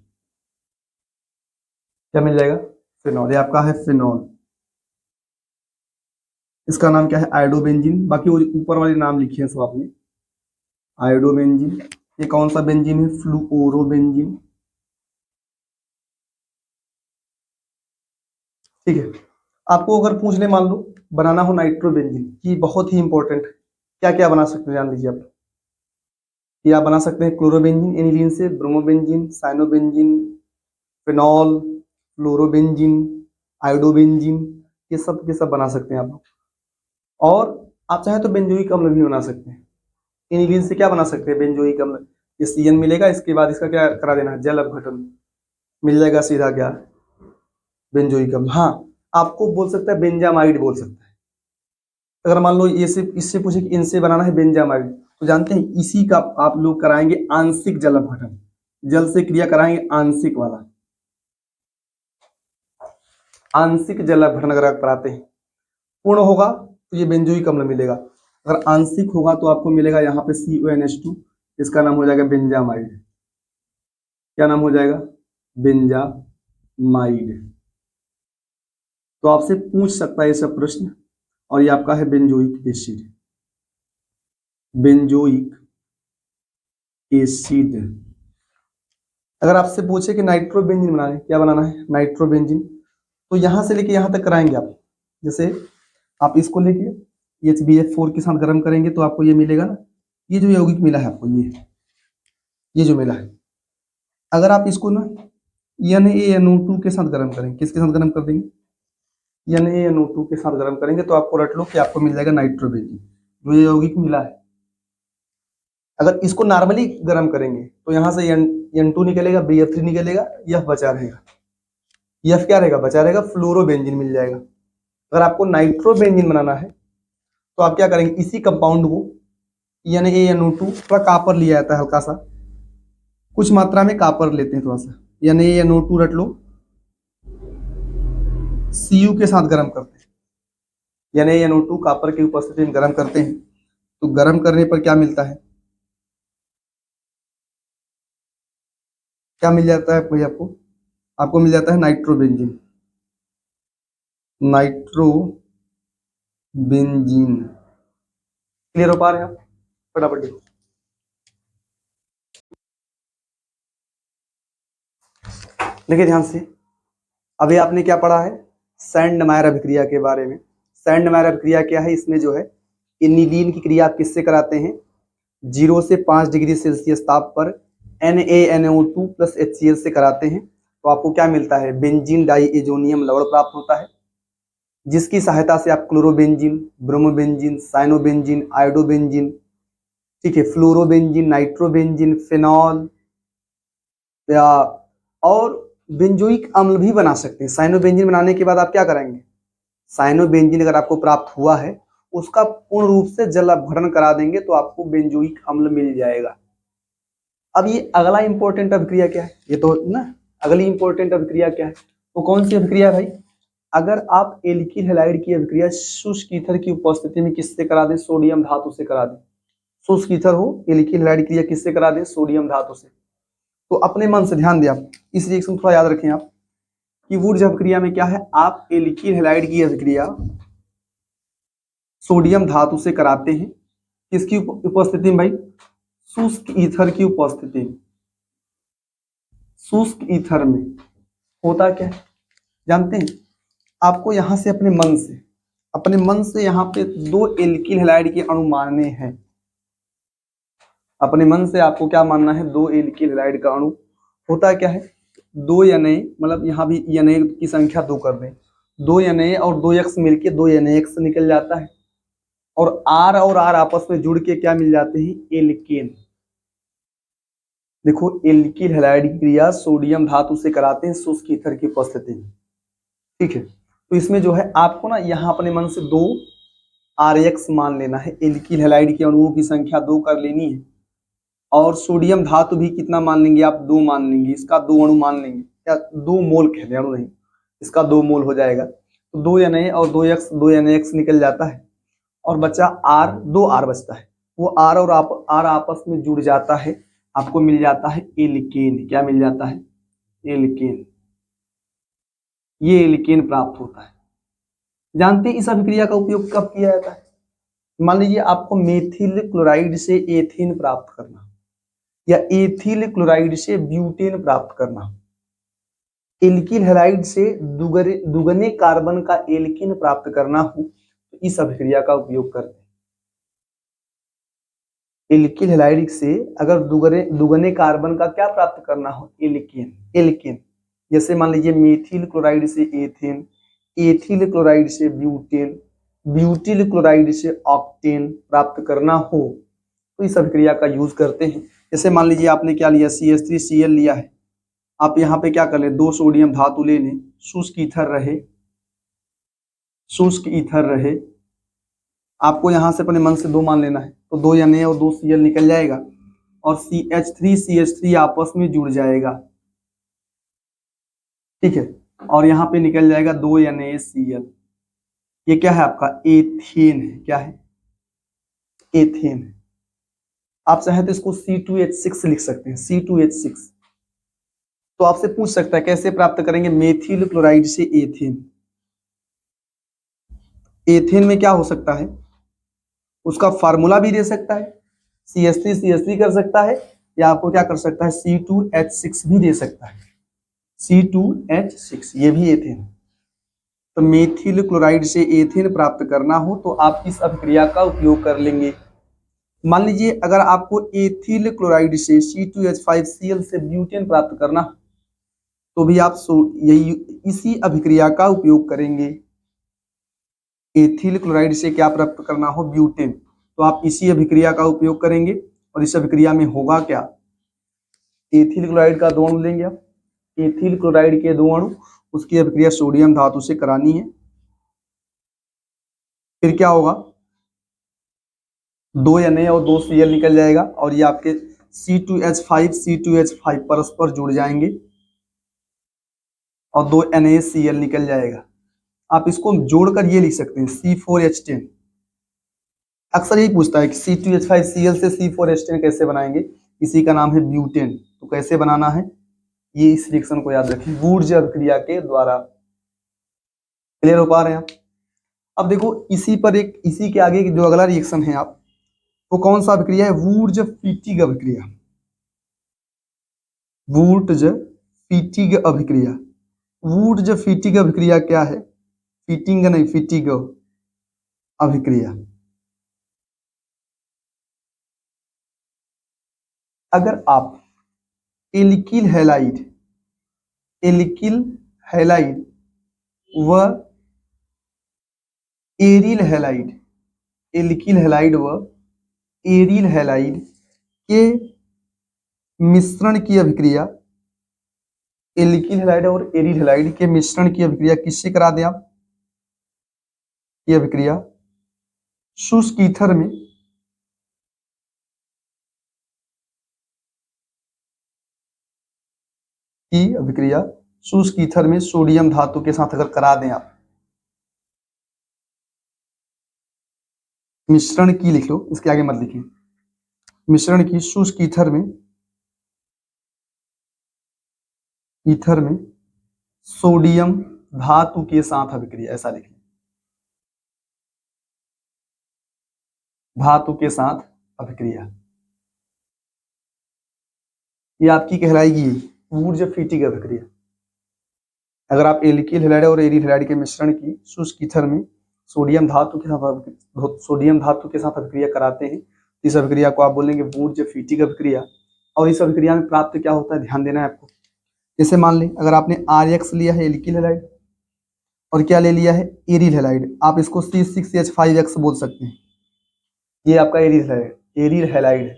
क्या मिल जाएगा? फिनॉल। ये आपका है फिनॉल। इसका नाम क्या है? आयोडोबेंजीन। बाकी वो ऊपर वाले नाम लिखे हैं सब आपने। आयोडोबेंजीन। ये कौन सा बेंजीन है? फ्लूओरोबेंजीन। ठीक है। आपको अगर पूछ ले मान लो बनाना हो नाइट्रोबेंजीन, ये बहुत ही इंपॉर्टेंट है। क्या क्या बना सकते हैं जान लीजिए आप। ये आप बना सकते हैं क्लोरोबेंजीन एनिलीन से, bromobenzene, cyanobenzene, phenol, fluorobenzene, iodobenzene, ये सब के सब बना सकते हैं आप लोग। और आप चाहे तो बेंजोइक अम्ल भी बना सकते हैं। एनिलीन से क्या बना सकते हैं? बेंजोइक अम्ल। ये CN मिलेगा, इसके बाद इसका क्या करा देना है? जल अपघटन। मिल जाएगा सीधा क्या? बेंजोइक अम्ल। हाँ, आपको बोल सकता है बेंजामाइड बोल सकता है। अगर मान लो ये से इससे पूछे कि इनसे बनाना है बेंजामाइड, तो जानते हैं इसी का आप लोग कराएंगे आंशिक जल अपघटन। जल से क्रिया कराएंगे आंशिक वाला। आंशिक जल अपघटन अगर आप कराते हैं, पूर्ण होगा तो ये बेंजोइक अम्ल मिलेगा। अगर आंशिक होगा तो आपको मिलेगा यहाँ पे CONH2। इसका नाम हो जाएगा बेंजामाइड। क्या नाम हो जाएगा? बेंजामाइड। तो आपसे पूछ सकता है ये सब प्रश्न। और ये आपका है बेंजोइक एसिड। Benzoic acid. अगर आपसे पूछे कि नाइट्रोबेंजीन बनाना है, क्या बनाना है? नाइट्रोबेंजीन। तो यहां से लेके यहां तक कराएंगे आप। जैसे आप इसको लेके HBF4 के साथ गर्म करेंगे तो आपको ये मिलेगा ना, ये जो यौगिक मिला है आपको, ये जो मिला है, अगर आप इसको ना NaNO2 के साथ गर्म करेंगे, किसके साथ गर्म कर देंगे? NaNO2 के साथ गर्म करेंगे तो आपको रट लो कि आपको मिल जाएगा नाइट्रोबेंजीन, जो ये यौगिक मिला है। अगर इसको नॉर्मली गर्म करेंगे तो यहाँ से N2 निकलेगा, BF3 निकलेगा, यह बचा रहेगा। यह क्या रहेगा? बचा रहेगा, फ्लोरोबेंजीन मिल जाएगा। अगर आपको नाइट्रोबेंजीन बनाना है तो आप क्या करेंगे? इसी कंपाउंड को NaNO2, थोड़ा कापर लिया जाता है हल्का सा, कुछ मात्रा में कापर लेते हैं थोड़ा सा, NaNO2 रट लो, Cu के साथ गर्म करते हैं। NaNO2 कापर की उपस्थिति में गर्म करते हैं तो गर्म करने पर क्या मिलता है? क्या मिल जाता है भाई आपको? आपको मिल जाता है नाइट्रोबेंजीन। नाइट्रोबेंजीन। क्लियर हो पा रहे हैं आप? फटाफट देखो। देखिए ध्यान से, अभी आपने क्या पढ़ा है? सैंडमायर अभिक्रिया के बारे में। सैंडमायर अभिक्रिया क्या है? इसमें जो है एनिलीन की क्रिया आप किससे कराते हैं? 0 से 5 डिग्री सेल्सियस ताप पर NaNO2 प्लस HCl से कराते हैं तो आपको क्या मिलता है? बेंजीन डाइएजोनियम लवण प्राप्त होता है, जिसकी सहायता से आप क्लोरोबेंजीन, ब्रोमोबेंजीन, साइनोबेंजीन, आयोडोबेंजीन, ठीक है, फ्लोरोबेंजीन, नाइट्रोबेंजीन, फिनॉल या और बेंजोइक अम्ल भी बना सकते हैं। साइनोबेंजीन बनाने के बाद आप क्या करेंगे? साइनोबेंजीन अगर आपको प्राप्त हुआ है उसका पूर्ण रूप से जल अपघटन करा देंगे तो आपको बेंजोइक अम्ल मिल जाएगा। अब ये अगला इंपॉर्टेंट अभिक्रिया क्या है? ये तो ना अगली इंपॉर्टेंट अभिक्रिया क्या है? वो कौन सी अभिक्रिया भाई? अगर आप एल्किल हैलाइड की अभिक्रिया शुष्क ईथर की उपस्थिति में किससे करा दें? सोडियम धातु से करा दें। शुष्क ईथर हो, एल्किल हैलाइड क्रिया किससे करा दें? सोडियम धातु से। तो अपने मन से ध्यान दें आप, इस रिएक्शन थोड़ा याद रखें आप कि वुड्स अभिक्रिया में क्या है? आप एल्किल हैलाइड की अभिक्रिया सोडियम धातु से कराते हैं, किसकी उपस्थिति में भाई? शुष्क ईथर की उपस्थिति में। शुष्क ईथर में होता क्या है जानते हैं? आपको यहां से अपने मन से यहाँ पे 2 एल्किल हैलाइड के अणु मानने हैं। अपने मन से आपको क्या मानना है? 2 एल्किल हैलाइड का अणु। होता क्या है? 2 Na, मतलब यहाँ भी Na की संख्या 2 कर दें, 2 Na और 2X मिलके 2 NaX निकल जाता है, और R आपस में जुड़ के क्या मिल जाते हैं? एल्केन। देखो, एल्किल हैलाइड की क्रिया सोडियम धातु से कराते हैं शुष्क ईथर की उपस्थिति में। ठीक है, तो इसमें जो है आपको ना यहाँ अपने मन से 2 RX मान लेना है। एल्किल हैलाइड के अणुओं की संख्या 2 कर लेनी है, और सोडियम धातु भी कितना मान लेंगे आप? 2 मान लेंगे। इसका 2 अणु मान लेंगे, या 2 मोल कह दें, अणु नहीं, इसका 2 मोल हो जाएगा। तो 2 Na और 2X 2 NaX निकल जाता है, और बचा R, 2 R बचता है। वो R और R आपस में जुड़ जाता है, आपको मिल जाता है एल्केन। क्या मिल जाता है? एल्केन। ये एल्केन प्राप्त होता है। जानते हैं इस अभिक्रिया का उपयोग कब किया जाता है? मान लीजिए आपको मेथिल क्लोराइड से एथेन प्राप्त करना, या एथिल क्लोराइड से ब्यूटेन प्राप्त करना। एल्किल हैलाइड से दुगने कार्बन का एल्कीन प्राप्त करना हो तो इस अभिक्रिया का उपयोग करते हैं। एल्किल हैलाइड से अगर दुगने कार्बन का क्या प्राप्त करना हो? एल्कीन। जैसे मान लीजिए मेथिल क्लोराइड से एथेन, एथिल क्लोराइड से ब्यूटेन, ब्यूटिल क्लोराइड से ऑक्टेन प्राप्त करना हो तो इस अभिक्रिया का यूज करते हैं। जैसे मान लीजिए आपने क्या लिया? CH3Cl लिया है, आप यहाँ पे क्या कर लें? 2 सोडियम धातु ले लें, शुष्क ईथर रहे, आपको यहाँ से अपने मन से 2 मान लेना है, तो 2 Na और 2 Cl निकल जाएगा, और CH3 आपस में जुड़ जाएगा। ठीक है, और यहाँ पे निकल जाएगा 2 NaCl। ये क्या है? आपका एथेन है। क्या है? एथेन है। आप चाहे तो इसको C2H6 लिख सकते हैं, C2H6। तो आपसे पूछ सकता है कैसे प्राप्त करेंगे? मेथिल क्लोराइड से एथेन। एथेन में क्या हो सकता है? उसका फार्मूला भी दे सकता है, CH3 कर सकता है, या आपको क्या कर सकता है? C2H6 भी दे सकता है, C2H6, ये भी एथेन। तो मेथिल क्लोराइड से एथेन प्राप्त करना हो तो आप इस अभिक्रिया का उपयोग कर लेंगे। मान लीजिए अगर आपको एथिल क्लोराइड से C2H5Cl से ब्यूटेन प्राप्त करना तो भी आप यही इसी अभिक्रिया का उपयोग करेंगे। एथिल क्लोराइड से क्या प्राप्त करना हो? ब्यूटेन, तो आप इसी अभिक्रिया का उपयोग करेंगे। और इस अभिक्रिया में होगा क्या? एथिल क्लोराइड का 2 अणु लेंगे आप, एथिल क्लोराइड के 2 अणु, उसकी अभिक्रिया सोडियम धातु से करानी है। फिर क्या होगा? 2 Na और 2 Cl निकल जाएगा, और ये आपके C2H5 परस्पर जुड़ जाएंगे, और 2 NaCl निकल जाएगा। आप इसको जोड़कर ये लिख सकते हैं C4H10। अक्सर यही पूछता है कि C2H5Cl से C4H10 कैसे बनाएंगे? इसी का नाम है ब्यूटेन। तो कैसे बनाना है? ये इस रिएक्शन को याद रखें, वुर्ज अभिक्रिया के द्वारा। क्लियर हो पा रहे हैं आप? अब देखो इसी के आगे जो अगला रिएक्शन है आप, वो कौन सा अभिक्रिया है? वुर्ज फीटिग अभिक्रिया। वुर्ज फीटिग अभिक्रिया। वुर्ज फीटिग अभिक्रिया क्या है? फीटिंग नहीं, फीटिग अभिक्रिया। अगर आप एल्किल हैलाइड व एरिल हैलाइड, एल्किल हैलाइड व एरिल हैलाइड के मिश्रण की अभिक्रिया, एल्किल हैलाइड और एरिल हैलाइड के मिश्रण की अभिक्रिया किससे करा दें आप? ये अभिक्रिया शुष्क ईथर में शुष्क ईथर में सोडियम धातु के साथ अगर करा दें आप, मिश्रण की लिख लो, इसके आगे मत लिखिए। मिश्रण की शुष्क ईथर में सोडियम धातु के साथ अभिक्रिया, ऐसा लिख लें। धातु के साथ अभिक्रिया, ये आपकी कहलाएगी वुर्ज-फिटिग अभिक्रिया। अगर आप एल्किल हैलाइड और एरिल हैलाइड के मिश्रण की शुष्क ईथर में सोडियम धातु के साथ अभिक्रिया कराते हैं, इस अभिक्रिया को आप बोलेंगे वुर्ज-फिटिग अभिक्रिया। और इस अभिक्रिया में प्राप्त क्या होता है, ध्यान देना है आपको। जैसे मान लें अगर आपने RX लिया है एल्किल हैलाइड और क्या ले लिया है एरिल हैलाइड, आप इसको C6H5X बोल सकते हैं। ये आपका एरिल हैलाइड है।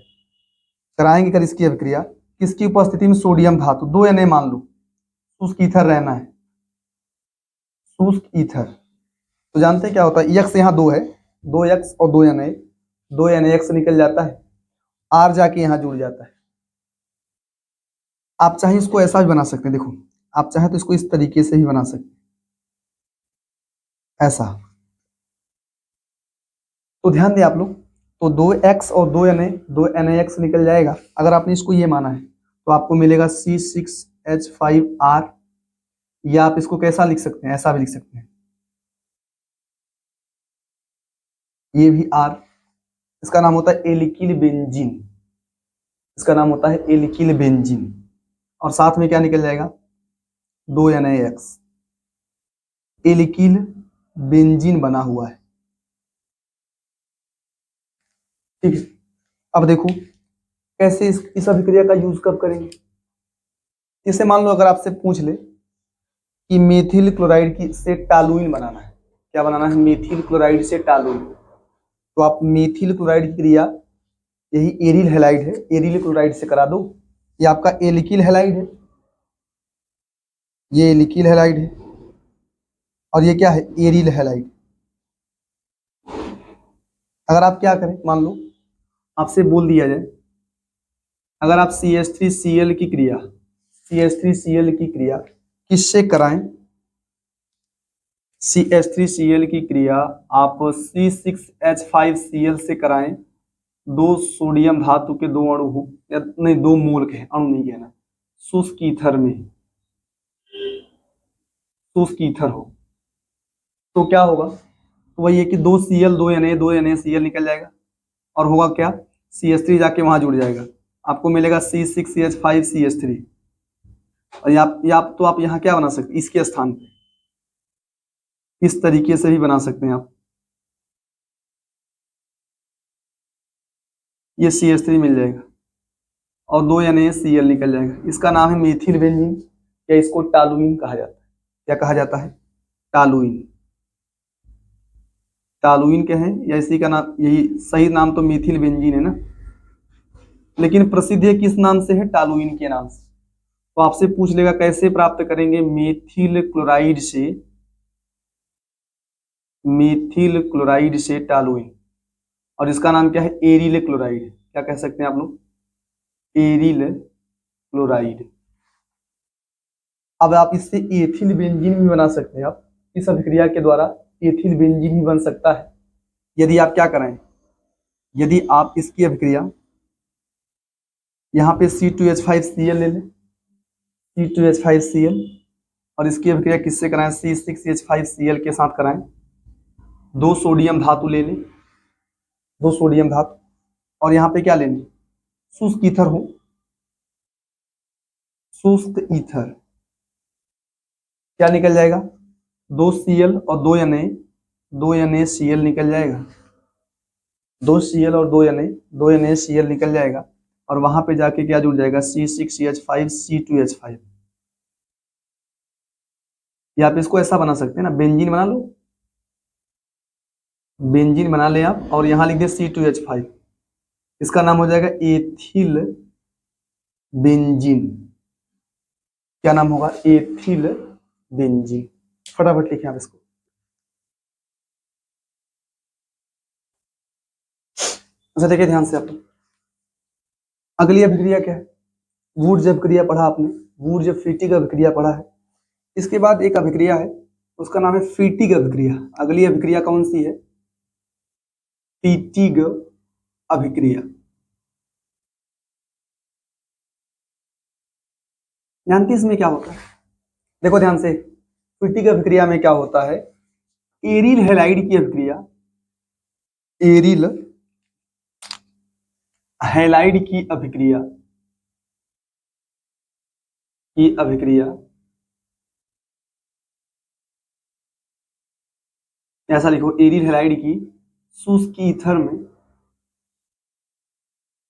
कराएंगे कर इसकी अभिक्रिया किसकी उपस्थिति में, सोडियम धातु, 2 Na मान लो, शुष्क ईथर रहना है, शुष्क ईथर। तो जानते हैं क्या होता है, X यहाँ 2 है, 2X और 2 Na, 2 NaX निकल जाता है, R जाके यहाँ जुड़ जाता है। आप चाहे इसको ऐसा भी बना सकते हैं, देखो आप चाहे तो इसको इस तरीके से भी बना सकते हैं, ऐसा। तो ध्यान दें आप लोग, तो 2X और 2 NaX निकल जाएगा। अगर आपने इसको ये माना है तो आपको मिलेगा C6H5R, या आप इसको कैसा लिख सकते हैं, ऐसा भी लिख सकते हैं, ये भी R। इसका नाम होता है एल्किल बेंजीन, इसका नाम होता है एल्किल बेंजीन। और साथ में क्या निकल जाएगा, 2 NaX, एल्किल बेंजीन बना हुआ है। ठीक है, अब देखो कैसे इस अभिक्रिया का यूज कब करेंगे। जैसे मान लो अगर आपसे पूछ ले कि मेथिल क्लोराइड की से टॉलुइन बनाना है, क्या बनाना है, मेथिल क्लोराइड से टॉलुइन, तो आप मेथिल क्लोराइड की क्रिया, यही एरिल हैलाइड है, एरिल क्लोराइड से करा दो। ये आपका एल्किल हैलाइड है, ये एल्किल हैलाइड है, और ये क्या है, एरिल हैलाइड। अगर आप क्या करें, मान लो आपसे बोल दिया जाए अगर आप CH3Cl की क्रिया, CH3Cl की क्रिया किससे कराएं, CH3Cl की क्रिया आप C6H5Cl से कराएं, 2 सोडियम धातु के 2 अणु हो, या नहीं 2 मोल के, अणु नहीं कहना, शुष्क ईथर में, शुष्क ईथर हो, तो क्या होगा, तो वही है कि 2 Cl 2 Na 2 NaCl निकल जाएगा, और होगा क्या, CH3 जाके वहां जुड़ जाएगा, आपको मिलेगा C6H5CH3। और आप तो आप यहाँ क्या बना सकते, इसके स्थान पे इस तरीके से भी बना सकते हैं आप, ये CH3 मिल जाएगा और 2 NaCl निकल जाएगा। इसका नाम है मेथिल बेंजीन, या इसको टॉलुइन कहा जाता है। क्या कहा जाता है, टॉलुइन। टॉलुइन क्या है, या इसी का नाम, यही सही नाम तो मेथिल बेंजीन है ना, लेकिन प्रसिद्ध है किस नाम से है, टॉलुइन के नाम से। तो आपसे पूछ लेगा कैसे प्राप्त करेंगे, मेथिल क्लोराइड से, मेथिल क्लोराइड से टॉलुइन, और इसका नाम क्या है, एरिल क्लोराइड। क्या कह सकते हैं आप लोग, एरिल क्लोराइड। अब आप इससे एथिल बेंजीन भी बना सकते हैं, आप इस अभिक्रिया के द्वारा एथिल बेंजीन भी बन सकता है, यदि आप क्या करें, यदि आप इसकी अभिक्रिया यहाँ पे C2H5Cl ले लें, C2H5Cl, और इसकी अभिक्रिया किससे कराएं, C6H5Cl के साथ कराएं, 2 सोडियम धातु ले लें, 2 सोडियम धातु, और यहाँ पे क्या लेंगे, शुष्क ईथर हो, शुष्क ईथर, क्या निकल जाएगा, 2 Cl और 2 Na, 2 NaCl निकल जाएगा, 2 Cl और 2 Na, 2 NaCl निकल जाएगा, और वहां पे जाके क्या जुड़ जाएगा, C6H5 C2H5। या आप इसको ऐसा बना सकते हैं ना, बेंजीन बना लो, बेंजीन बना ले आप, और यहां लिख दे C2H5, इसका नाम हो जाएगा एथिल बेंजीन। क्या नाम होगा, एथिल बेंजीन। फटाफट लिखें आप इसको। अच्छा देखिए ध्यान से आप, अगली अभिक्रिया क्या है, वुर्ज अभिक्रिया पढ़ा आपने, वुर्ज-फिटिग अभिक्रिया पढ़ा है। इसके बाद एक अभिक्रिया है, उसका नाम है फिटिग अभिक्रिया। अगली अभिक्रिया कौन सी है, फिटिग अभिक्रिया। जानते हैं इसमें क्या होता है, देखो ध्यान से, फिटिग अभिक्रिया में क्या होता है, एरिल हैलाइड की अभिक्रिया, एरिल हैलाइड की अभिक्रिया ऐसा लिखो, एरिल हैलाइड की शुष्क ईथर में,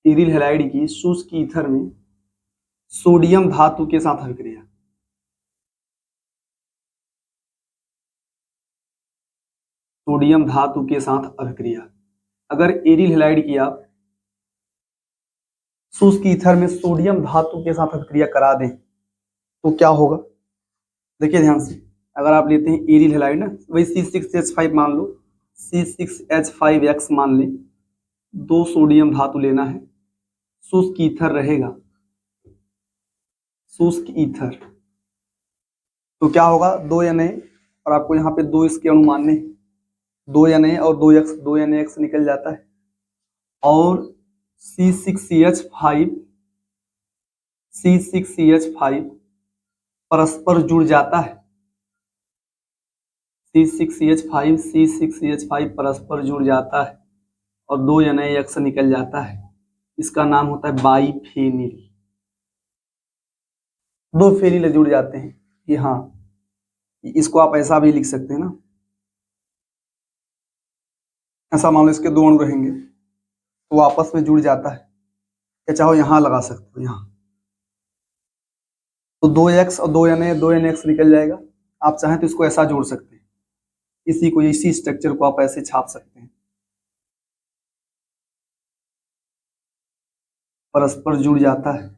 एरिल हैलाइड की शुष्क ईथर में सोडियम धातु के साथ अभिक्रिया, सोडियम धातु के साथ अभिक्रिया। अगर एरिल हैलाइड की आप शुष्क ईथर में सोडियम धातु के साथ अभिक्रिया करा दें तो क्या होगा? देखिए ध्यान से, अगर आप लेते हैं एरिल हैलाइड ना, वही C6H5 मान लो, C6H5X मान लें, 2 सोडियम धातु लेना है, शुष्क ईथर रहेगा, शुष्क ईथर, तो क्या होगा? 2 Na, और आपको यहाँ पे 2 इसके अणु मानने, 2 Na और 2X, 2 NaX निकल जाता है, और C6CH5 परस्पर जुड़ जाता है, C6CH5 परस्पर जुड़ जाता है और 2 NaX निकल जाता है। इसका नाम होता है बाईफेनिल। 2 फेनिल जुड़ जाते हैं कि हाँ, इसको आप ऐसा भी लिख सकते हैं ना, ऐसा मान लो इसके 2 अणु रहेंगे तो आपस में जुड़ जाता है, या चाहो यहां लगा सकते हो, यहाँ तो 2X और 2 Na, 2 NaX निकल जाएगा। आप चाहें तो इसको ऐसा जोड़ सकते हैं, इसी को, इसी स्ट्रक्चर को आप ऐसे छाप सकते हैं, परस्पर जुड़ जाता है,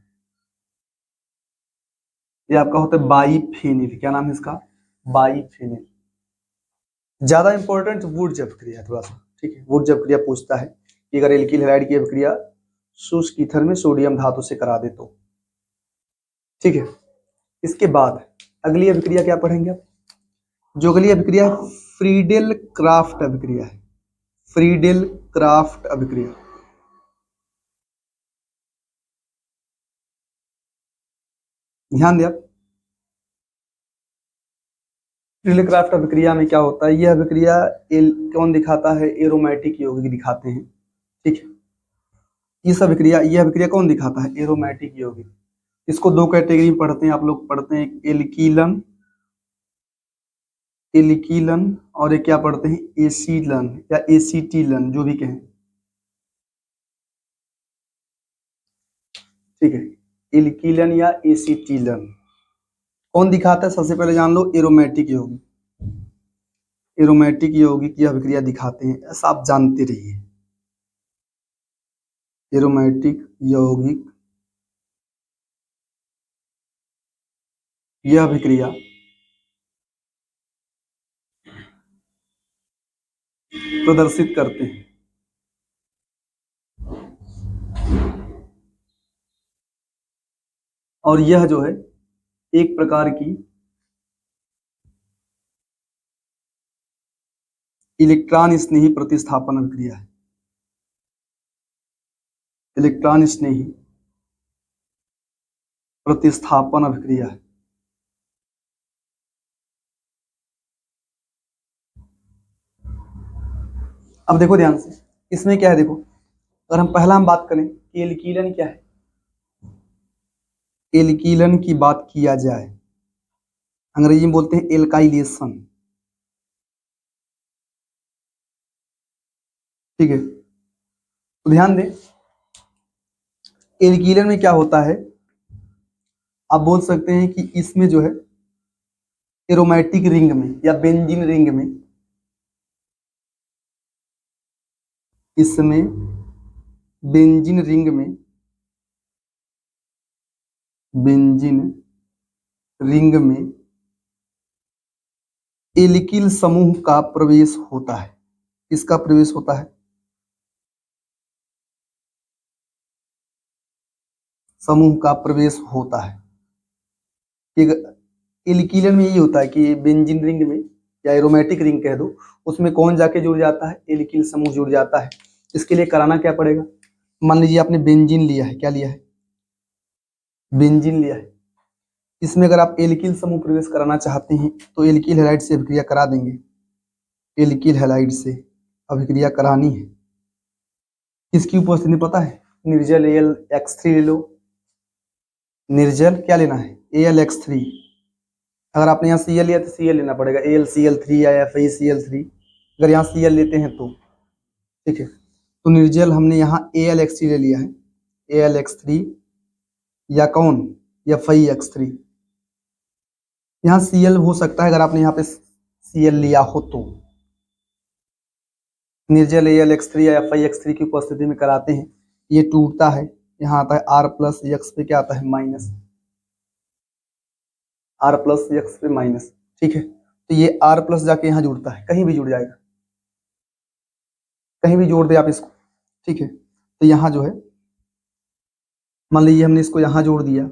ये आपका होता है बाईफेनिल। क्या नाम है इसका? बाईफेनिल। ज्यादा इंपॉर्टेंट वुड्स अभिक्रिया है थोड़ा सा, ठीक है। वुड्स अभिक्रिया पूछता है कि अगर एल्किल हैलाइड की अभिक्रिया शुष्क ईथर में सोडियम धातु से करा दे तो, ठीक है। इसके बाद अगली अभिक्रिया क्या पढ़ेंगे आप? जो अगली अभिक्रिया है फ्रीडेल क्राफ्ट अभिक्रिया है, फ्रीडेल क्राफ्ट अभिक्रिया। ध्यान दिया, फ्रीडेल क्राफ्ट अभिक्रिया में क्या होता है? यह अभिक्रिया कौन दिखाता है? एरोमेटिक यौगिक दिखाते हैं, ठीक है। इस अभिक्रिया, यह अभिक्रिया कौन दिखाता है? एरोमेटिक यौगिक। इसको 2 कैटेगरी में पढ़ते हैं आप लोग, पढ़ते हैं एल्कीलन, एल्कीलन, और एक क्या पढ़ते हैं? एसिलन या एसिटिलन, जो भी कहें, ठीक है। एल्कीलन या एसिटिलन कौन दिखाता है? सबसे पहले जान लो, एरोमेटिक यौगिक, एरोमेटिक यौगिक की अभिक्रिया दिखाते हैं, ऐसा आप जानते रहिए। एरोमेटिक यौगिक यह अभिक्रिया प्रदर्शित करते हैं, और यह जो है एक प्रकार की इलेक्ट्रॉन स्नेही प्रतिस्थापन अभिक्रिया है, इलेक्ट्रॉन स्नेही प्रतिस्थापन अभिक्रिया है। अब देखो ध्यान से, इसमें क्या है? देखो, अगर हम पहला बात करें कि एल्कीलन क्या है, एल्कीलन की बात किया जाए, अंग्रेजी में बोलते हैं एल्काइलेशन, ठीक है। तो ध्यान दें, एल्कीलन में क्या होता है? आप बोल सकते हैं कि इसमें जो है एरोमेटिक रिंग में या बेंजीन रिंग में, इसमें बेंजीन रिंग में, बेंजीन रिंग में एल्किल समूह का प्रवेश होता है। किसका प्रवेश होता है? समूह का प्रवेश होता है। एल्कीलन में ये होता है कि बेंजीन रिंग में या एरोमेटिक रिंग कह दो, उसमें कौन जाके जुड़ जाता है? एल्किल समूह जुड़ जाता है। इसके लिए कराना क्या पड़ेगा? मान लीजिए आपने बेंजीन लिया है, क्या लिया है? बेंजीन लिया है। इसमें अगर आप एल्किल समूह प्रवेश कराना चाहते हैं तो एल्किल हैलाइड से अभिक्रिया करा देंगे, एल्किल हैलाइड से अभिक्रिया करानी है। किसकी उपस्थिति में पता है? निर्जल AlX3 ले लो, निर्जल क्या लेना है AlX3। अगर आपने यहाँ Cl लिया तो Cl लेना पड़ेगा, AlCl3 या FeCl3, अगर यहाँ Cl लेते हैं तो ठीक है। तो निर्जल हमने यहाँ AlX3 ले लिया है, AlX3 या कौन या FeX3। यहाँ Cl हो सकता है अगर आपने यहाँ पे Cl लिया हो तो। निर्जल AlX3 या FeX3 की उपस्थिति में कराते हैं, ये टूटता है, यहाँ आता है R प्लस एक्स पे क्या आता है माइनस, R प्लस एक्स पे माइनस, ठीक है। तो ये R प्लस जाके यहाँ जुड़ता है, कहीं भी जुड़ जाएगा, कहीं भी जोड़ दे आप इसको, ठीक है। तो यहाँ जो है मान लीजिए हमने इसको यहाँ जोड़ दिया,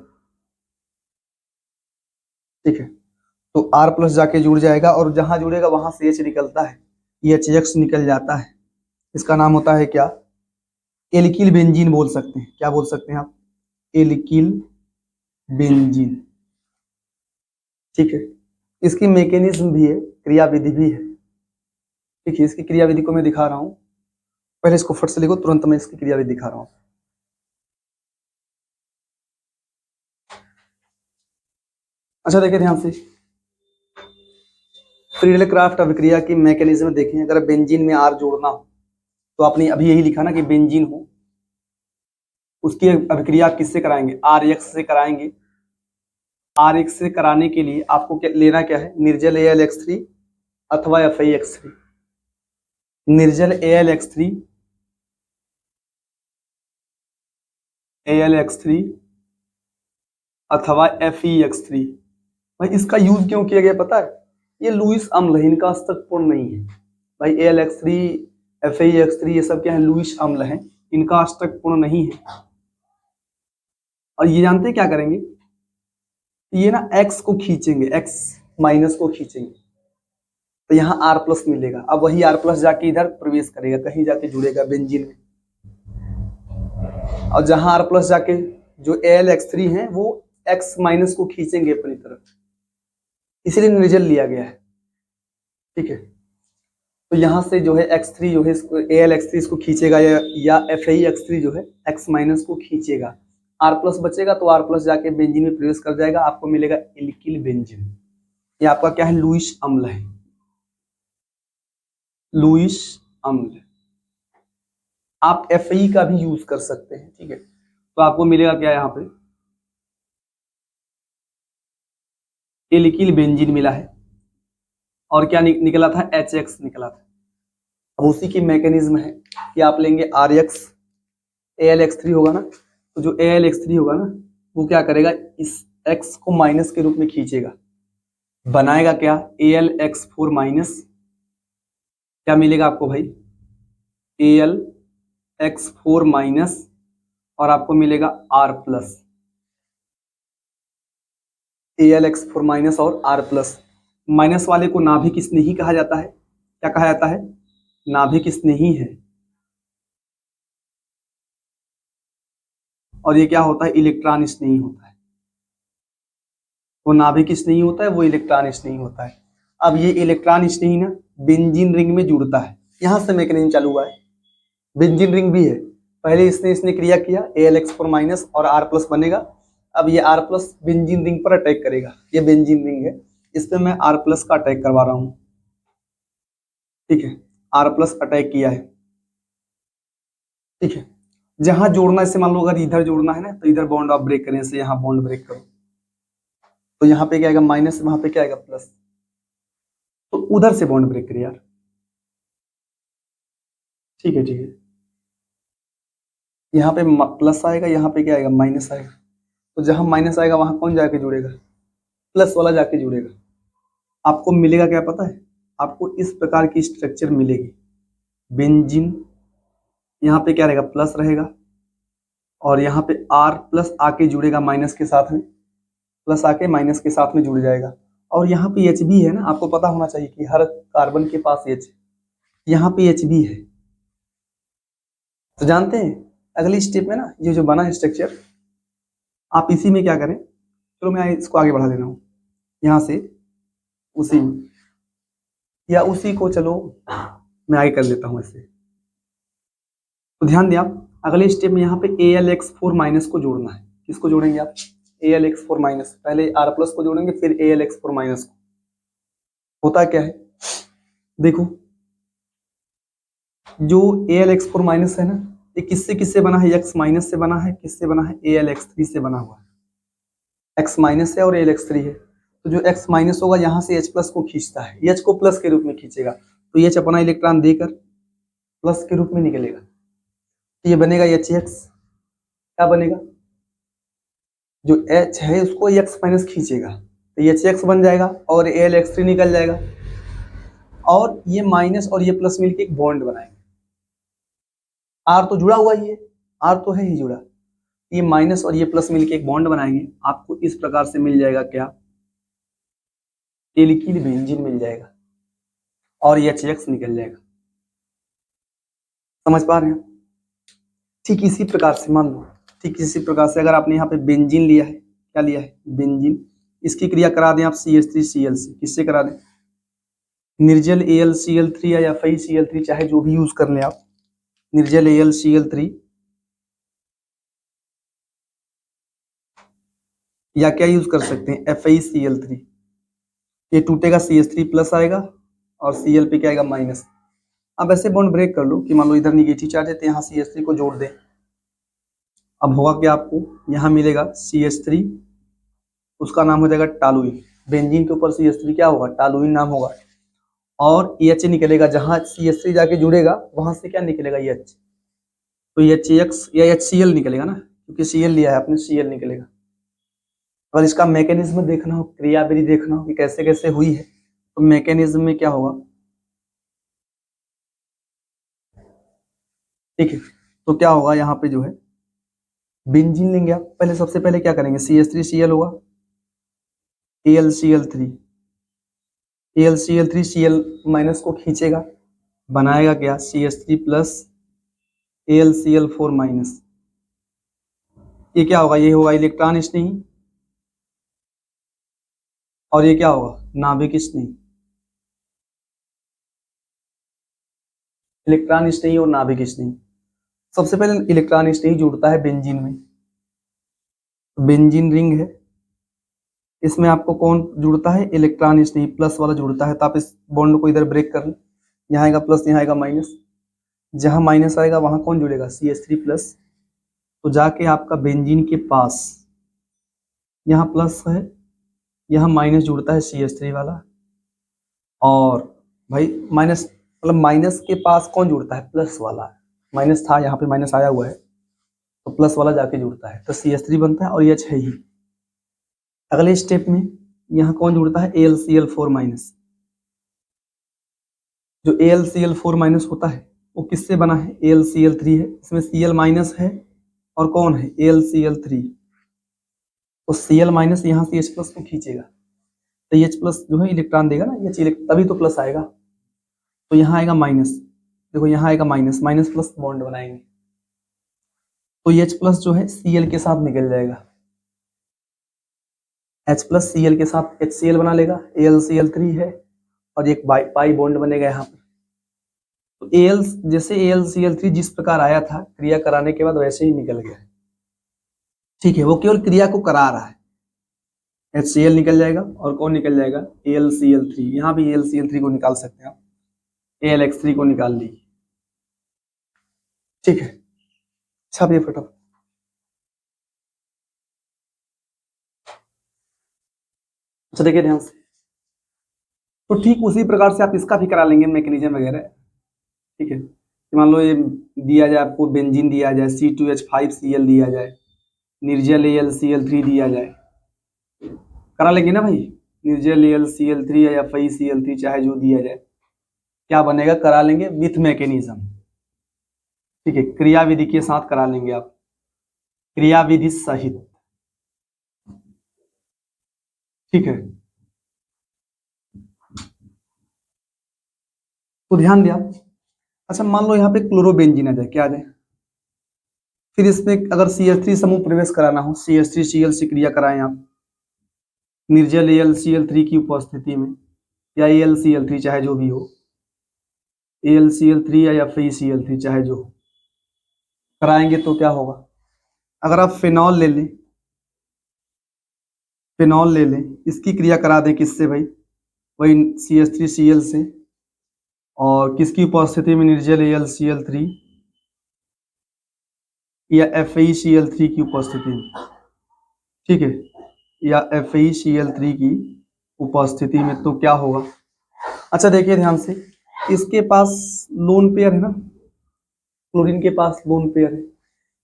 ठीक है, तो R प्लस जाके जुड़ जाएगा और जहां जुड़ेगा वहां से H निकलता है, ये HX निकल जाता है, इसका नाम होता है क्या एल्किल बेंजीन बोल सकते हैं। क्या बोल सकते हैं आप एल्किल बेंजीन, ठीक है। इसकी मैकेनिज्म भी है, क्रियाविधि भी है, ठीक है। इसकी क्रियाविधि को मैं दिखा रहा हूं, पहले इसको फट से लिखो, तुरंत मैं इसकी क्रियाविधि दिखा रहा हूं। अच्छा देखिए ध्यान से, फ्रीडल क्राफ्ट अभिक्रिया की मैकेनिज्म देखें। अगर बेंजीन में R जोड़ना हो तो आपने अभी यही लिखा ना कि बेंजीन हो, उसकी अभिक्रिया किससे कराएंगे RX से कराएंगे। RX से कराने के लिए आपको क्या लेना, क्या है निर्जल AlX3 अथवा FeX3, निर्जल AlX3 अथवा FeX3। भाई इसका यूज क्यों किया गया पता है, ये लुईस अम्ल है, इनका अस्तित्व पूर्ण नहीं है भाई। AlX3 FeX3 ये सब क्या है लुईस अम्ल है, इनका अस्तित्व पूर्ण नहीं है। और ये जानते हैं क्या करेंगे, ये ना X को खींचेंगे, X माइनस को खींचेंगे, तो यहाँ R प्लस मिलेगा। अब वही R प्लस जाके इधर प्रवेश करेगा, कहीं जाके जुड़ेगा बेंजीन में, और जहां R प्लस जाके जो AlX3 है वो X माइनस को खींचेंगे अपनी तरफ, इसीलिए निर्जल लिया गया है, ठीक है। तो यहाँ से जो है X3 जो है AlX3 इसको खींचेगा या FeX3 जो है X माइनस को खींचेगा, R प्लस बचेगा तो R प्लस जाके बेंजीन में प्रवेश कर जाएगा, आपको मिलेगा एल्किल बेंजीन। ये आपका क्या है लुईस अम्ल है, लुईस अम्ल। आप Fe का भी यूज कर सकते हैं, ठीक है। तो आपको मिलेगा क्या यहाँ पे एल्किल बेंजीन मिला है, और क्या निकला था HX निकला था। अब उसी की मैकेनिज्म है कि आप लेंगे RX, AlX3 होगा ना, तो जो AlX3 होगा ना वो क्या करेगा इस X को माइनस के रूप में खींचेगा, बनाएगा क्या AlX4 माइनस, क्या मिलेगा आपको भाई AlX4 माइनस, और आपको मिलेगा R प्लस, AlX4 माइनस और R प्लस। माइनस वाले को नाभिक स्नेही कहा जाता है, क्या कहा जाता है नाभिक स्नेही है, और ये क्या होता है इलेक्ट्रॉन स्नेही होता है, वो नाभिक स्नेही होता है, वो इलेक्ट्रॉन स्नेही होता है। अब ये इलेक्ट्रॉन स्नेही ना बेंजीन रिंग में जुड़ता है, यहां से मैकेनिज्म चालू हुआ है। बेंजीन रिंग भी है, पहले इसने क्रिया किया AlX4 माइनस और R प्लस बनेगा, अब ये R प्लस बेंजीन रिंग पर अटैक करेगा, ये बेंजीन रिंग है, इस पे मैं R प्लस का अटैक करवा रहा हूं, ठीक है। R प्लस अटैक किया है, ठीक है। जहां जोड़ना, इसे मान लो अगर इधर जोड़ना है ना तो इधर बॉन्ड आप ब्रेक करें, से यहाँ बॉन्ड ब्रेक करो, तो यहाँ पे क्या आएगा माइनस, वहां पे क्या आएगा प्लस, तो उधर से बॉन्ड ब्रेक करिए यार, ठीक है, ठीक है। यहाँ पे प्लस आएगा, यहाँ पे क्या आएगा माइनस आएगा, तो जहां माइनस आएगा वहां कौन जाके जुड़ेगा प्लस वाला जाके जुड़ेगा। आपको मिलेगा क्या पता है, आपको इस प्रकार की स्ट्रक्चर मिलेगी बेंजीन, यहाँ पे क्या रहेगा प्लस रहेगा, और यहाँ पे R प्लस आके जुड़ेगा माइनस के साथ में, प्लस आके माइनस के साथ में जुड़ जाएगा, और यहाँ पे H भी है ना, आपको पता होना चाहिए कि हर कार्बन के पास H, यहाँ पे H भी है। तो जानते हैं अगली स्टेप में ना ये जो बना है स्ट्रक्चर, आप इसी में क्या करें, चलो मैं इसको आगे बढ़ा देना हूँ यहाँ से, उसी या उसी को चलो मैं आगे कर लेता हूँ ऐसे। तो ध्यान दें आप, अगले स्टेप में यहाँ पे AlX4 माइनस को जोड़ना है। किसको जोड़ेंगे आप? AlX4 minus. पहले R प्लस को जोड़ेंगे फिर AlX4 माइनस को। होता क्या है देखो, जो AlX4 माइनस है ना, ये किससे किससे बना है? X माइनस से बना है। किससे बना है? AlX3 से बना हुआ है। X माइनस है और AlX3 है, तो जो X माइनस होगा यहाँ से H प्लस को खींचता है, H को प्लस के रूप में खींचेगा, तो H अपना इलेक्ट्रॉन देकर प्लस के रूप में निकलेगा, तो ये बनेगा HX। क्या बनेगा? जो H है उसको X माइनस खींचेगा तो HX बन जाएगा और AlX3 निकल जाएगा, और ये माइनस और ये प्लस मिलके एक बॉन्ड बनाएंगे। R तो जुड़ा हुआ ही है, R तो है ही जुड़ा, ये माइनस और ये प्लस मिलके एक बॉन्ड बनाएंगे। आपको इस प्रकार से मिल जाएगा क्या? एल्किल बेंजीन मिल जाएगा और HX निकल जाएगा। समझ पा रहे हैं? ठीक इसी प्रकार से मान लो, ठीक इसी प्रकार से अगर आपने यहाँ पे बेंजीन लिया है, क्या लिया है? बेंजीन। इसकी क्रिया करा दें आप CH3Cl से। किससे करा दें? निर्जल AlCl3 या FeCl3 चाहे जो भी यूज कर लें आप। निर्जल AlCl3 या क्या यूज कर सकते हैं? FeCl3। ये टूटेगा CH3 प्लस आएगा और Cl पे क्या आएगा? माइनस। अब ऐसे बॉन्ड ब्रेक कर लो कि मान लो इधर निगेटिव चार्ज है तो यहाँ CH3 को जोड़ दें। अब होगा क्या? आपको यहाँ मिलेगा CH3, उसका नाम हो जाएगा टालुइन। बेंजीन के ऊपर CH3 क्या होगा? टालुइन नाम होगा, और H निकलेगा। जहां CH3 जाके जुड़ेगा वहां से क्या निकलेगा? H। तो HX या HCl निकलेगा ना, क्योंकि Cl लिया है आपने, Cl निकलेगा। अगर इसका मैकेनिज्म देखना हो, क्रियाविधि देखना हो कि कैसे कैसे हुई है, तो मैकेनिज्म में क्या होगा? ठीक है, तो क्या होगा यहाँ पे जो है बेंजीन लेंगे आप। पहले सबसे पहले क्या करेंगे? CH3Cl होगा, AlCl3, AlCl3 Cl माइनस को खींचेगा, बनाएगा क्या? CH3 plus AlCl4 minus. ये क्या होगा? ये होगा इलेक्ट्रॉन स्नेही, और ये क्या होगा? नाभिक स्नेही। इलेक्ट्रॉन स्नेही और नाभिक स्नेही। सबसे पहले इलेक्ट्रॉन स्नेही जुड़ता है बेंजीन में, बेंजीन रिंग है, इसमें आपको कौन जुड़ता है? इलेक्ट्रॉन स्नेही प्लस वाला जुड़ता है। तो आप इस बॉन्ड को इधर ब्रेक कर लें, यहाँ आएगा प्लस, यहाँ आएगा माइनस। जहां माइनस आएगा वहां कौन जुड़ेगा? CH3 plus. तो जाके आपका बेंजीन के पास यहाँ प्लस है, यहाँ माइनस जुड़ता है CH3 वाला, और भाई माइनस मतलब माइनस के पास कौन जुड़ता है? प्लस वाला। माइनस था, यहाँ पे माइनस आया हुआ है, तो प्लस वाला जाके जुड़ता है, तो CH3 बनता है, और H है ही। अगले स्टेप में यहाँ कौन जुड़ता है? AlCl4 minus. जो AlCl4 माइनस होता है वो किससे बना है? AlCl3 है, इसमें Cl माइनस है और कौन है? AlCl3। तो Cl माइनस यहाँ से H प्लस को खींचेगा, तो H प्लस जो है इलेक्ट्रॉन देगा ना, तभी तो प्लस आएगा। तो यहाँ आएगा माइनस, देखो यहाँ आएगा माइनस, माइनस प्लस बॉन्ड बनाएंगे, तो H प्लस जो है Cl के साथ निकल जाएगा, H प्लस Cl के साथ HCl बना लेगा, AlCl3 है, और एक पाई बॉन्ड बनेगा यहाँ पर। तो Al जैसे AlCl3 जिस प्रकार आया था क्रिया कराने के बाद, वैसे ही निकल गया है। ठीक है, वो केवल क्रिया को करा रहा है। HCl निकल जाएगा और कौन निकल जाएगा? AlCl3। यहाँ भी AlCl3 को निकाल सकते हैं आप, AlX3 को निकाल ली। ठीक है, छापिए फटाफट। अच्छा देखिए ध्यान से, तो ठीक उसी प्रकार से आप इसका भी करा लेंगे मैकेनिज्म वगैरह। ठीक है, मान लो ये दिया जाए आपको, बेंजीन दिया जाए, C2H5Cl दिया जाए, निर्जल AlCl3 दिया जाए, करा लेंगे ना भाई? निर्जल AlCl3 या FeCl3 चाहे जो दिया जाए, क्या बनेगा? करा लेंगे विथ मैकेनिज्म। ठीक है, क्रियाविधि के साथ करा लेंगे आप, क्रियाविधि सहित। ठीक है, तो ध्यान दिया। अच्छा मान लो यहाँ पे क्लोरोबेंजीन आ जाए, क्या आ जाए? फिर इसमें अगर CH3 समूह प्रवेश कराना हो, CH3Cl से क्रिया कराएं आप निर्जल AlCl3 की उपस्थिति में, या AlCl3 चाहे जो भी हो, AlCl3 या FeCl3 चाहे जो हो, कराएंगे तो क्या होगा, अगर आप फिनॉल ले लें, फिनॉल ले लें, इसकी क्रिया करा दें किससे भाई, वही CH3Cl से, और किसकी उपस्थिति में, निर्जल AlCl3 या FeCl3 की उपस्थिति में, ठीक है, या FeCl3 की उपस्थिति में, तो क्या होगा। अच्छा देखिए ध्यान से, इसके पास लोन पेयर है ना, क्लोरीन के पास लोन पेयर है,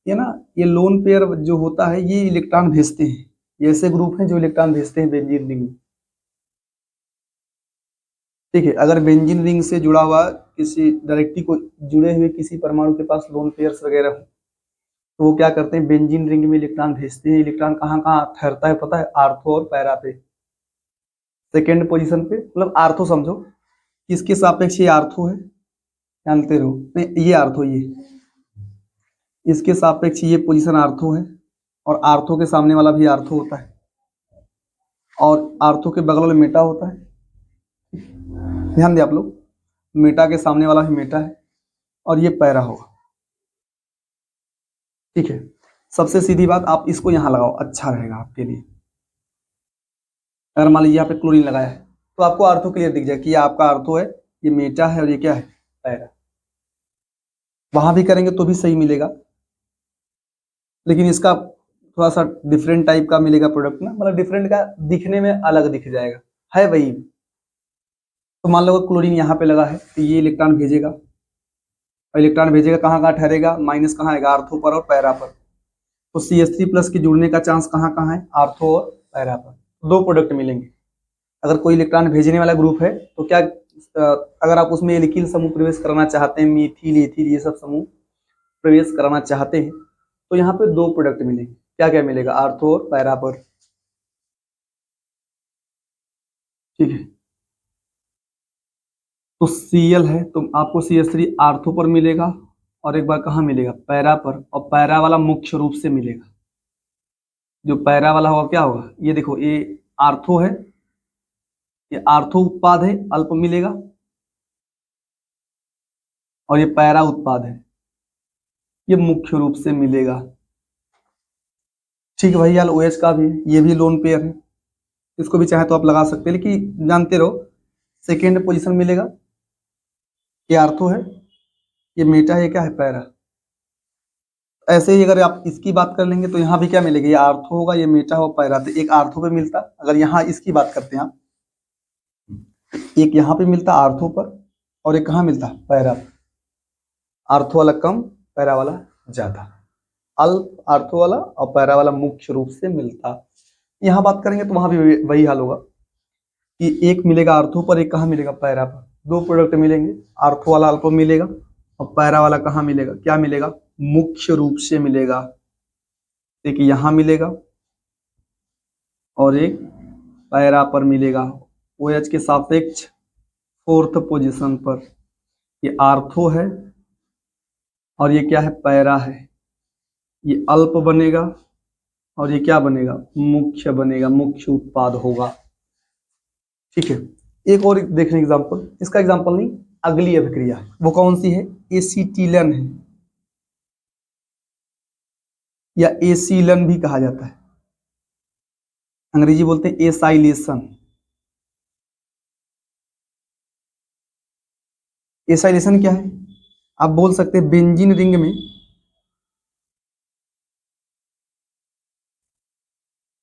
ये ना, ये लोन पेयर जो होता है ये इलेक्ट्रॉन भेजते हैं, ये ऐसे ग्रुप हैं जो इलेक्ट्रॉन भेजते हैं बेंजीन रिंग में, ठीक है। अगर बेंजीन रिंग से जुड़ा हुआ किसी डायरेक्टली को जुड़े हुए किसी परमाणु के पास लोन पेयर्स वगैरह हो, तो वो क्या करते हैं, बेंजीन रिंग में इलेक्ट्रॉन भेजते हैं। इलेक्ट्रॉन कहाँ कहाँ ठहरता है पता है, आर्थो और पैरा पे, सेकेंड पोजीशन पे, मतलब आर्थो समझो, किसके सापेक्ष ये आर्थो है, जानते रहो, नहीं ये आर्थो, ये इसके सापेक्ष ये पोजीशन आर्थो है, और आर्थो के सामने वाला भी आर्थो होता है, और आर्थो के बगल में मेटा होता है, ध्यान दें आप लोग, मेटा के सामने वाला भी मेटा है, और ये पैरा होगा, ठीक है। सबसे सीधी बात, आप इसको यहाँ लगाओ, अच्छा रहेगा आपके लिए। अगर मान लीजिए यहाँ पे क्लोरीन लगाया है, तो आपको आर्थो क्लियर दिख जाए कि ये आपका आर्थो है, ये मेटा है, और ये क्या है, पैरा। वहां भी करेंगे तो भी सही मिलेगा, लेकिन इसका थोड़ा सा डिफरेंट टाइप का मिलेगा प्रोडक्ट ना, मतलब डिफरेंट का दिखने में अलग दिख जाएगा, है वही। तो मान लो क्लोरीन यहाँ पे लगा है, तो ये इलेक्ट्रॉन भेजेगा, और इलेक्ट्रॉन भेजेगा कहाँ कहाँ ठहरेगा, माइनस कहाँ आएगा, आर्थो पर और पैरा पर। तो CH3+ के जुड़ने का चांस कहाँ कहाँ है, आर्थो और पैरा पर। दो प्रोडक्ट मिलेंगे। अगर कोई इलेक्ट्रॉन भेजने वाला ग्रुप है तो क्या, अगर आप उसमें एल्किल समूह प्रवेश करना चाहते हैं, मीथिल एथिल ये सब समूह प्रवेश कराना चाहते हैं, तो यहाँ पे दो प्रोडक्ट मिलेंगे। क्या क्या मिलेगा, आर्थो और पैरा पर, ठीक है। तो Cl है तो आपको CH3 आर्थो पर मिलेगा, और एक बार कहाँ मिलेगा, पैरा पर, और पैरा वाला मुख्य रूप से मिलेगा। जो पैरा वाला होगा क्या होगा, ये देखो, ये आर्थो है, ये आर्थो उत्पाद है, अल्प मिलेगा, और ये पैरा उत्पाद है, ये मुख्य रूप से मिलेगा, ठीक है भाई। यार OH का भी है, ये भी लोन पेयर है, इसको भी चाहे तो आप लगा सकते हैं, लेकिन जानते रहो सेकेंड पोजीशन मिलेगा, ये आर्थो है, ये मेटा है, ये क्या है, पैरा। ऐसे ही अगर आप इसकी बात कर लेंगे तो यहाँ भी क्या मिलेगा, ये आर्थो होगा, ये मेटा हो, पैरा, तो एक आर्थो पे मिलता। अगर यहाँ इसकी बात करते हैं आप, एक यहाँ पे मिलता आर्थो पर, और एक कहाँ मिलता, पैरा पर। आर्थो वाला कम, पैरा वाला ज्यादा, अल्प आर्थो वाला और पैरा वाला मुख्य रूप से मिलता। यहाँ बात करेंगे तो वहां भी वही हाल होगा कि एक मिलेगा आर्थो पर, एक कहाँ मिलेगा, पैरा पर। दो प्रोडक्ट मिलेंगे, आर्थो वाला अल्प मिलेगा, और पैरा वाला कहाँ मिलेगा, क्या मिलेगा, मुख्य रूप से मिलेगा। एक यहाँ मिलेगा और एक पैरा पर मिलेगा, OH के सापेक्ष फोर्थ पोजीशन पर। ये आर्थो है और ये क्या है, पैरा है। ये अल्प बनेगा और ये क्या बनेगा, मुख्य बनेगा, मुख्य उत्पाद होगा, ठीक है। एक और देखने एग्जांपल, इसका एग्जांपल नहीं, अगली अभिक्रिया वो कौन सी है, एसीटिलन है, या एसीलन भी कहा जाता है, अंग्रेजी बोलते हैं एसाइलेशन। एसाइलेशन क्या है, आप बोल सकते हैं बेंजीन रिंग में,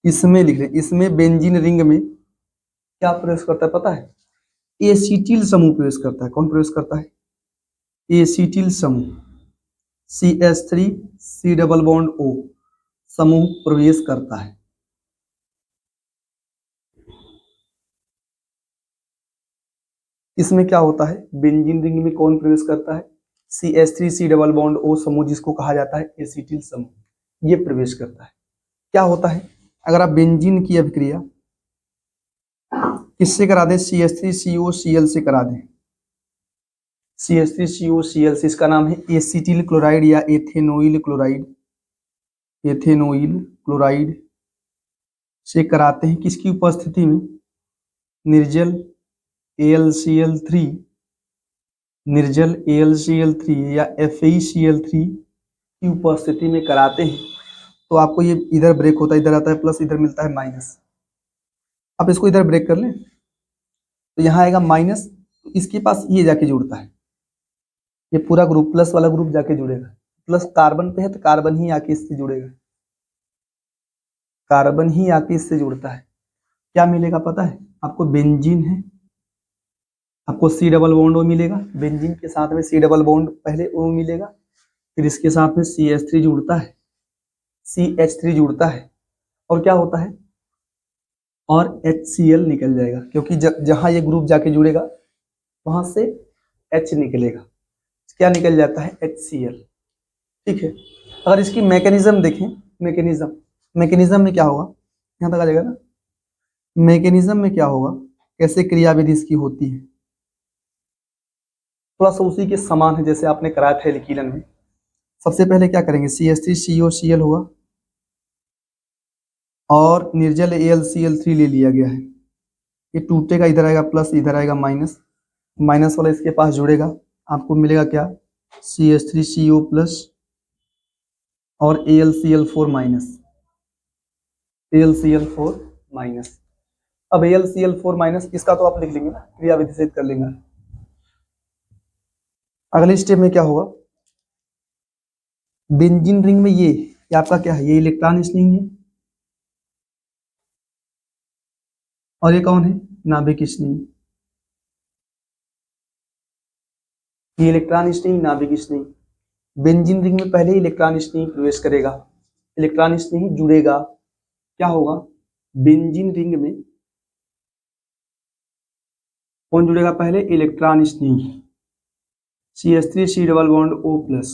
इसमें लिख रहे हैं, इसमें बेंजीन रिंग में क्या प्रवेश करता है पता है, एसिटिल समूह प्रवेश करता है। कौन प्रवेश करता है, एसिटिल समूह, CH3C डबल बॉन्ड O समूह प्रवेश करता है। इसमें क्या होता है, बेंजीन रिंग में कौन प्रवेश करता है, CH3C डबल बॉन्ड O समूह, जिसको कहा जाता है एसिटिल समूह, ये प्रवेश करता है। क्या होता है, अगर आप बेंजीन की अभिक्रिया किससे करा दें, CH3COCl से करा दें, CH3COCl से, इसका नाम है एसिटिल क्लोराइड या एथेनोइल क्लोराइड, एथेनोइल क्लोराइड से कराते हैं, किसकी उपस्थिति में, निर्जल AlCl3, निर्जल AlCl3 या FeCl3 की की उपस्थिति में कराते हैं तो आपको ये इधर ब्रेक होता है, इधर आता है प्लस, इधर मिलता है माइनस। आप इसको इधर ब्रेक कर लें तो यहाँ आएगा माइनस, तो इसके पास ये जाके जुड़ता है, ये पूरा ग्रुप प्लस वाला ग्रुप जाके जुड़ेगा, प्लस कार्बन पे है तो कार्बन ही आके इससे जुड़ेगा, कार्बन ही आके इससे जुड़ता है। क्या मिलेगा पता है आपको? बेंजीन है, आपको सी डबल बॉन्ड ओ मिलेगा, बेंजीन के साथ में सी डबल बॉन्ड पहले ओ मिलेगा, फिर इसके साथ में CH3 जुड़ता है, CH3 जुड़ता है, और क्या होता है? और HCl निकल जाएगा, क्योंकि जहां ये ग्रुप जाके जुड़ेगा वहां से H निकलेगा, क्या निकल जाता है? HCl। ठीक है, अगर इसकी मैकेनिज्म देखें, मैकेनिज्म में क्या होगा, यहाँ तक आ जाएगा ना। मैकेनिज्म में क्या होगा, कैसे क्रियाविधि इसकी होती है, थोड़ा सा उसी के समान है जैसे आपने कराया था एल्कीन में। सबसे पहले क्या करेंगे, CH3COCl होगा और निर्जल AlCl3 ले लिया गया है, ये टूटेगा, इधर आएगा प्लस, इधर आएगा माइनस, माइनस वाला इसके पास जुड़ेगा, आपको मिलेगा क्या? CH3CO प्लस और AlCl4 माइनस, AlCl4 माइनस। अब AlCl4 माइनस इसका तो आप लिख लेंगे ना, क्रियाविधि से कर लेंगे। अगले स्टेप में क्या होगा, बेंजीन रिंग में ये आपका क्या है? ये इलेक्ट्रॉन स्ट्रिंग है, और ये कौन है? नाभिक स्ट्रिंग। ये इलेक्ट्रॉन स्ट्रिंग, नाभिक स्ट्रिंग। बेंजीन रिंग में पहले इलेक्ट्रॉन स्ट्रिंग प्रवेश करेगा, इलेक्ट्रॉन स्ट्रिंग जुड़ेगा, क्या होगा? बेंजीन रिंग में कौन जुड़ेगा पहले? Electron string, CH3 C double bond O plus,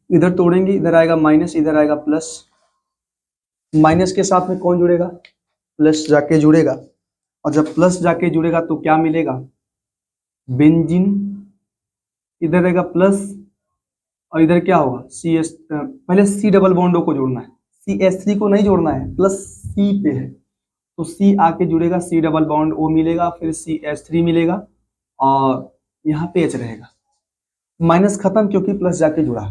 इधर तोड़ेंगे, इधर आएगा माइनस, इधर आएगा प्लस, माइनस के साथ में कौन जुड़ेगा? प्लस जाके जुड़ेगा, और जब प्लस जाके जुड़ेगा तो क्या मिलेगा? बेंजीन, इधर रहेगा प्लस, और इधर क्या होगा? पहले C डबल बॉन्ड O को जोड़ना है, CH3 को नहीं जोड़ना है, प्लस C पे है तो C आके जुड़ेगा, C डबल बॉन्ड O मिलेगा, फिर CH3 मिलेगा, और यहाँ पे H रहेगा, माइनस खत्म क्योंकि प्लस जाके जुड़ा।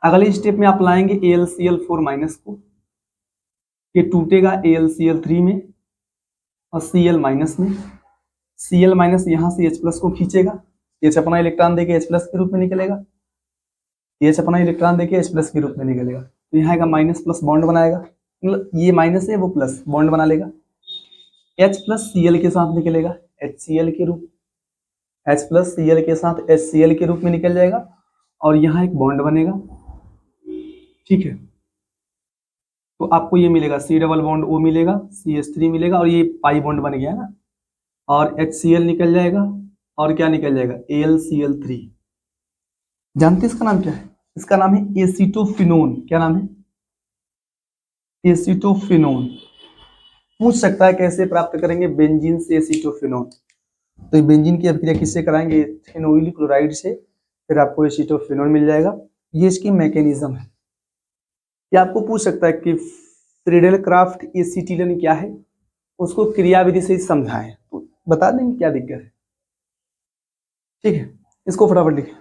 अगले स्टेप में आप लाएंगे AlCl4 माइनस को, ये टूटेगा AlCl3 में और Cl माइनस में, Cl माइनस यहाँ से H प्लस को खींचेगा, H अपना इलेक्ट्रॉन देके H प्लस के रूप में निकलेगा, H अपना इलेक्ट्रॉन देके H प्लस के रूप में निकलेगा, तो यहाँ आएगा माइनस प्लस बॉन्ड बनाएगा, मतलब ये माइनस है वो प्लस बॉन्ड बना लेगा, H प्लस Cl के साथ निकलेगा HCl के रूप, H प्लस Cl के साथ HCl के रूप में निकल जाएगा, और यहाँ एक बॉन्ड बनेगा। ठीक है, तो आपको ये मिलेगा C डबल बॉन्ड O मिलेगा, CH3 मिलेगा, और ये पाई बॉन्ड बन गया ना, और HCl निकल जाएगा, और क्या निकल जाएगा? AlCl3। जानते इसका नाम क्या है? इसका नाम है एसीटोफिनोन। क्या नाम है? एसीटोफिनोन। पूछ सकता है कैसे प्राप्त करेंगे बेंजीन से एसीटोफिनोन, तो ये बेंजीन की अभिक्रिया किससे कराएंगे? इथेनॉइल क्लोराइड से, फिर आपको एसीटोफिनोन मिल जाएगा। ये इसकी मैकेनिज्म है। ये आपको पूछ सकता है कि फ्रीडेल क्राफ्ट एसीटिलीन क्या है, उसको क्रियाविधि से समझाएं तो बता देंगे क्या दिक्कत है। ठीक है, इसको फटाफट लिखें।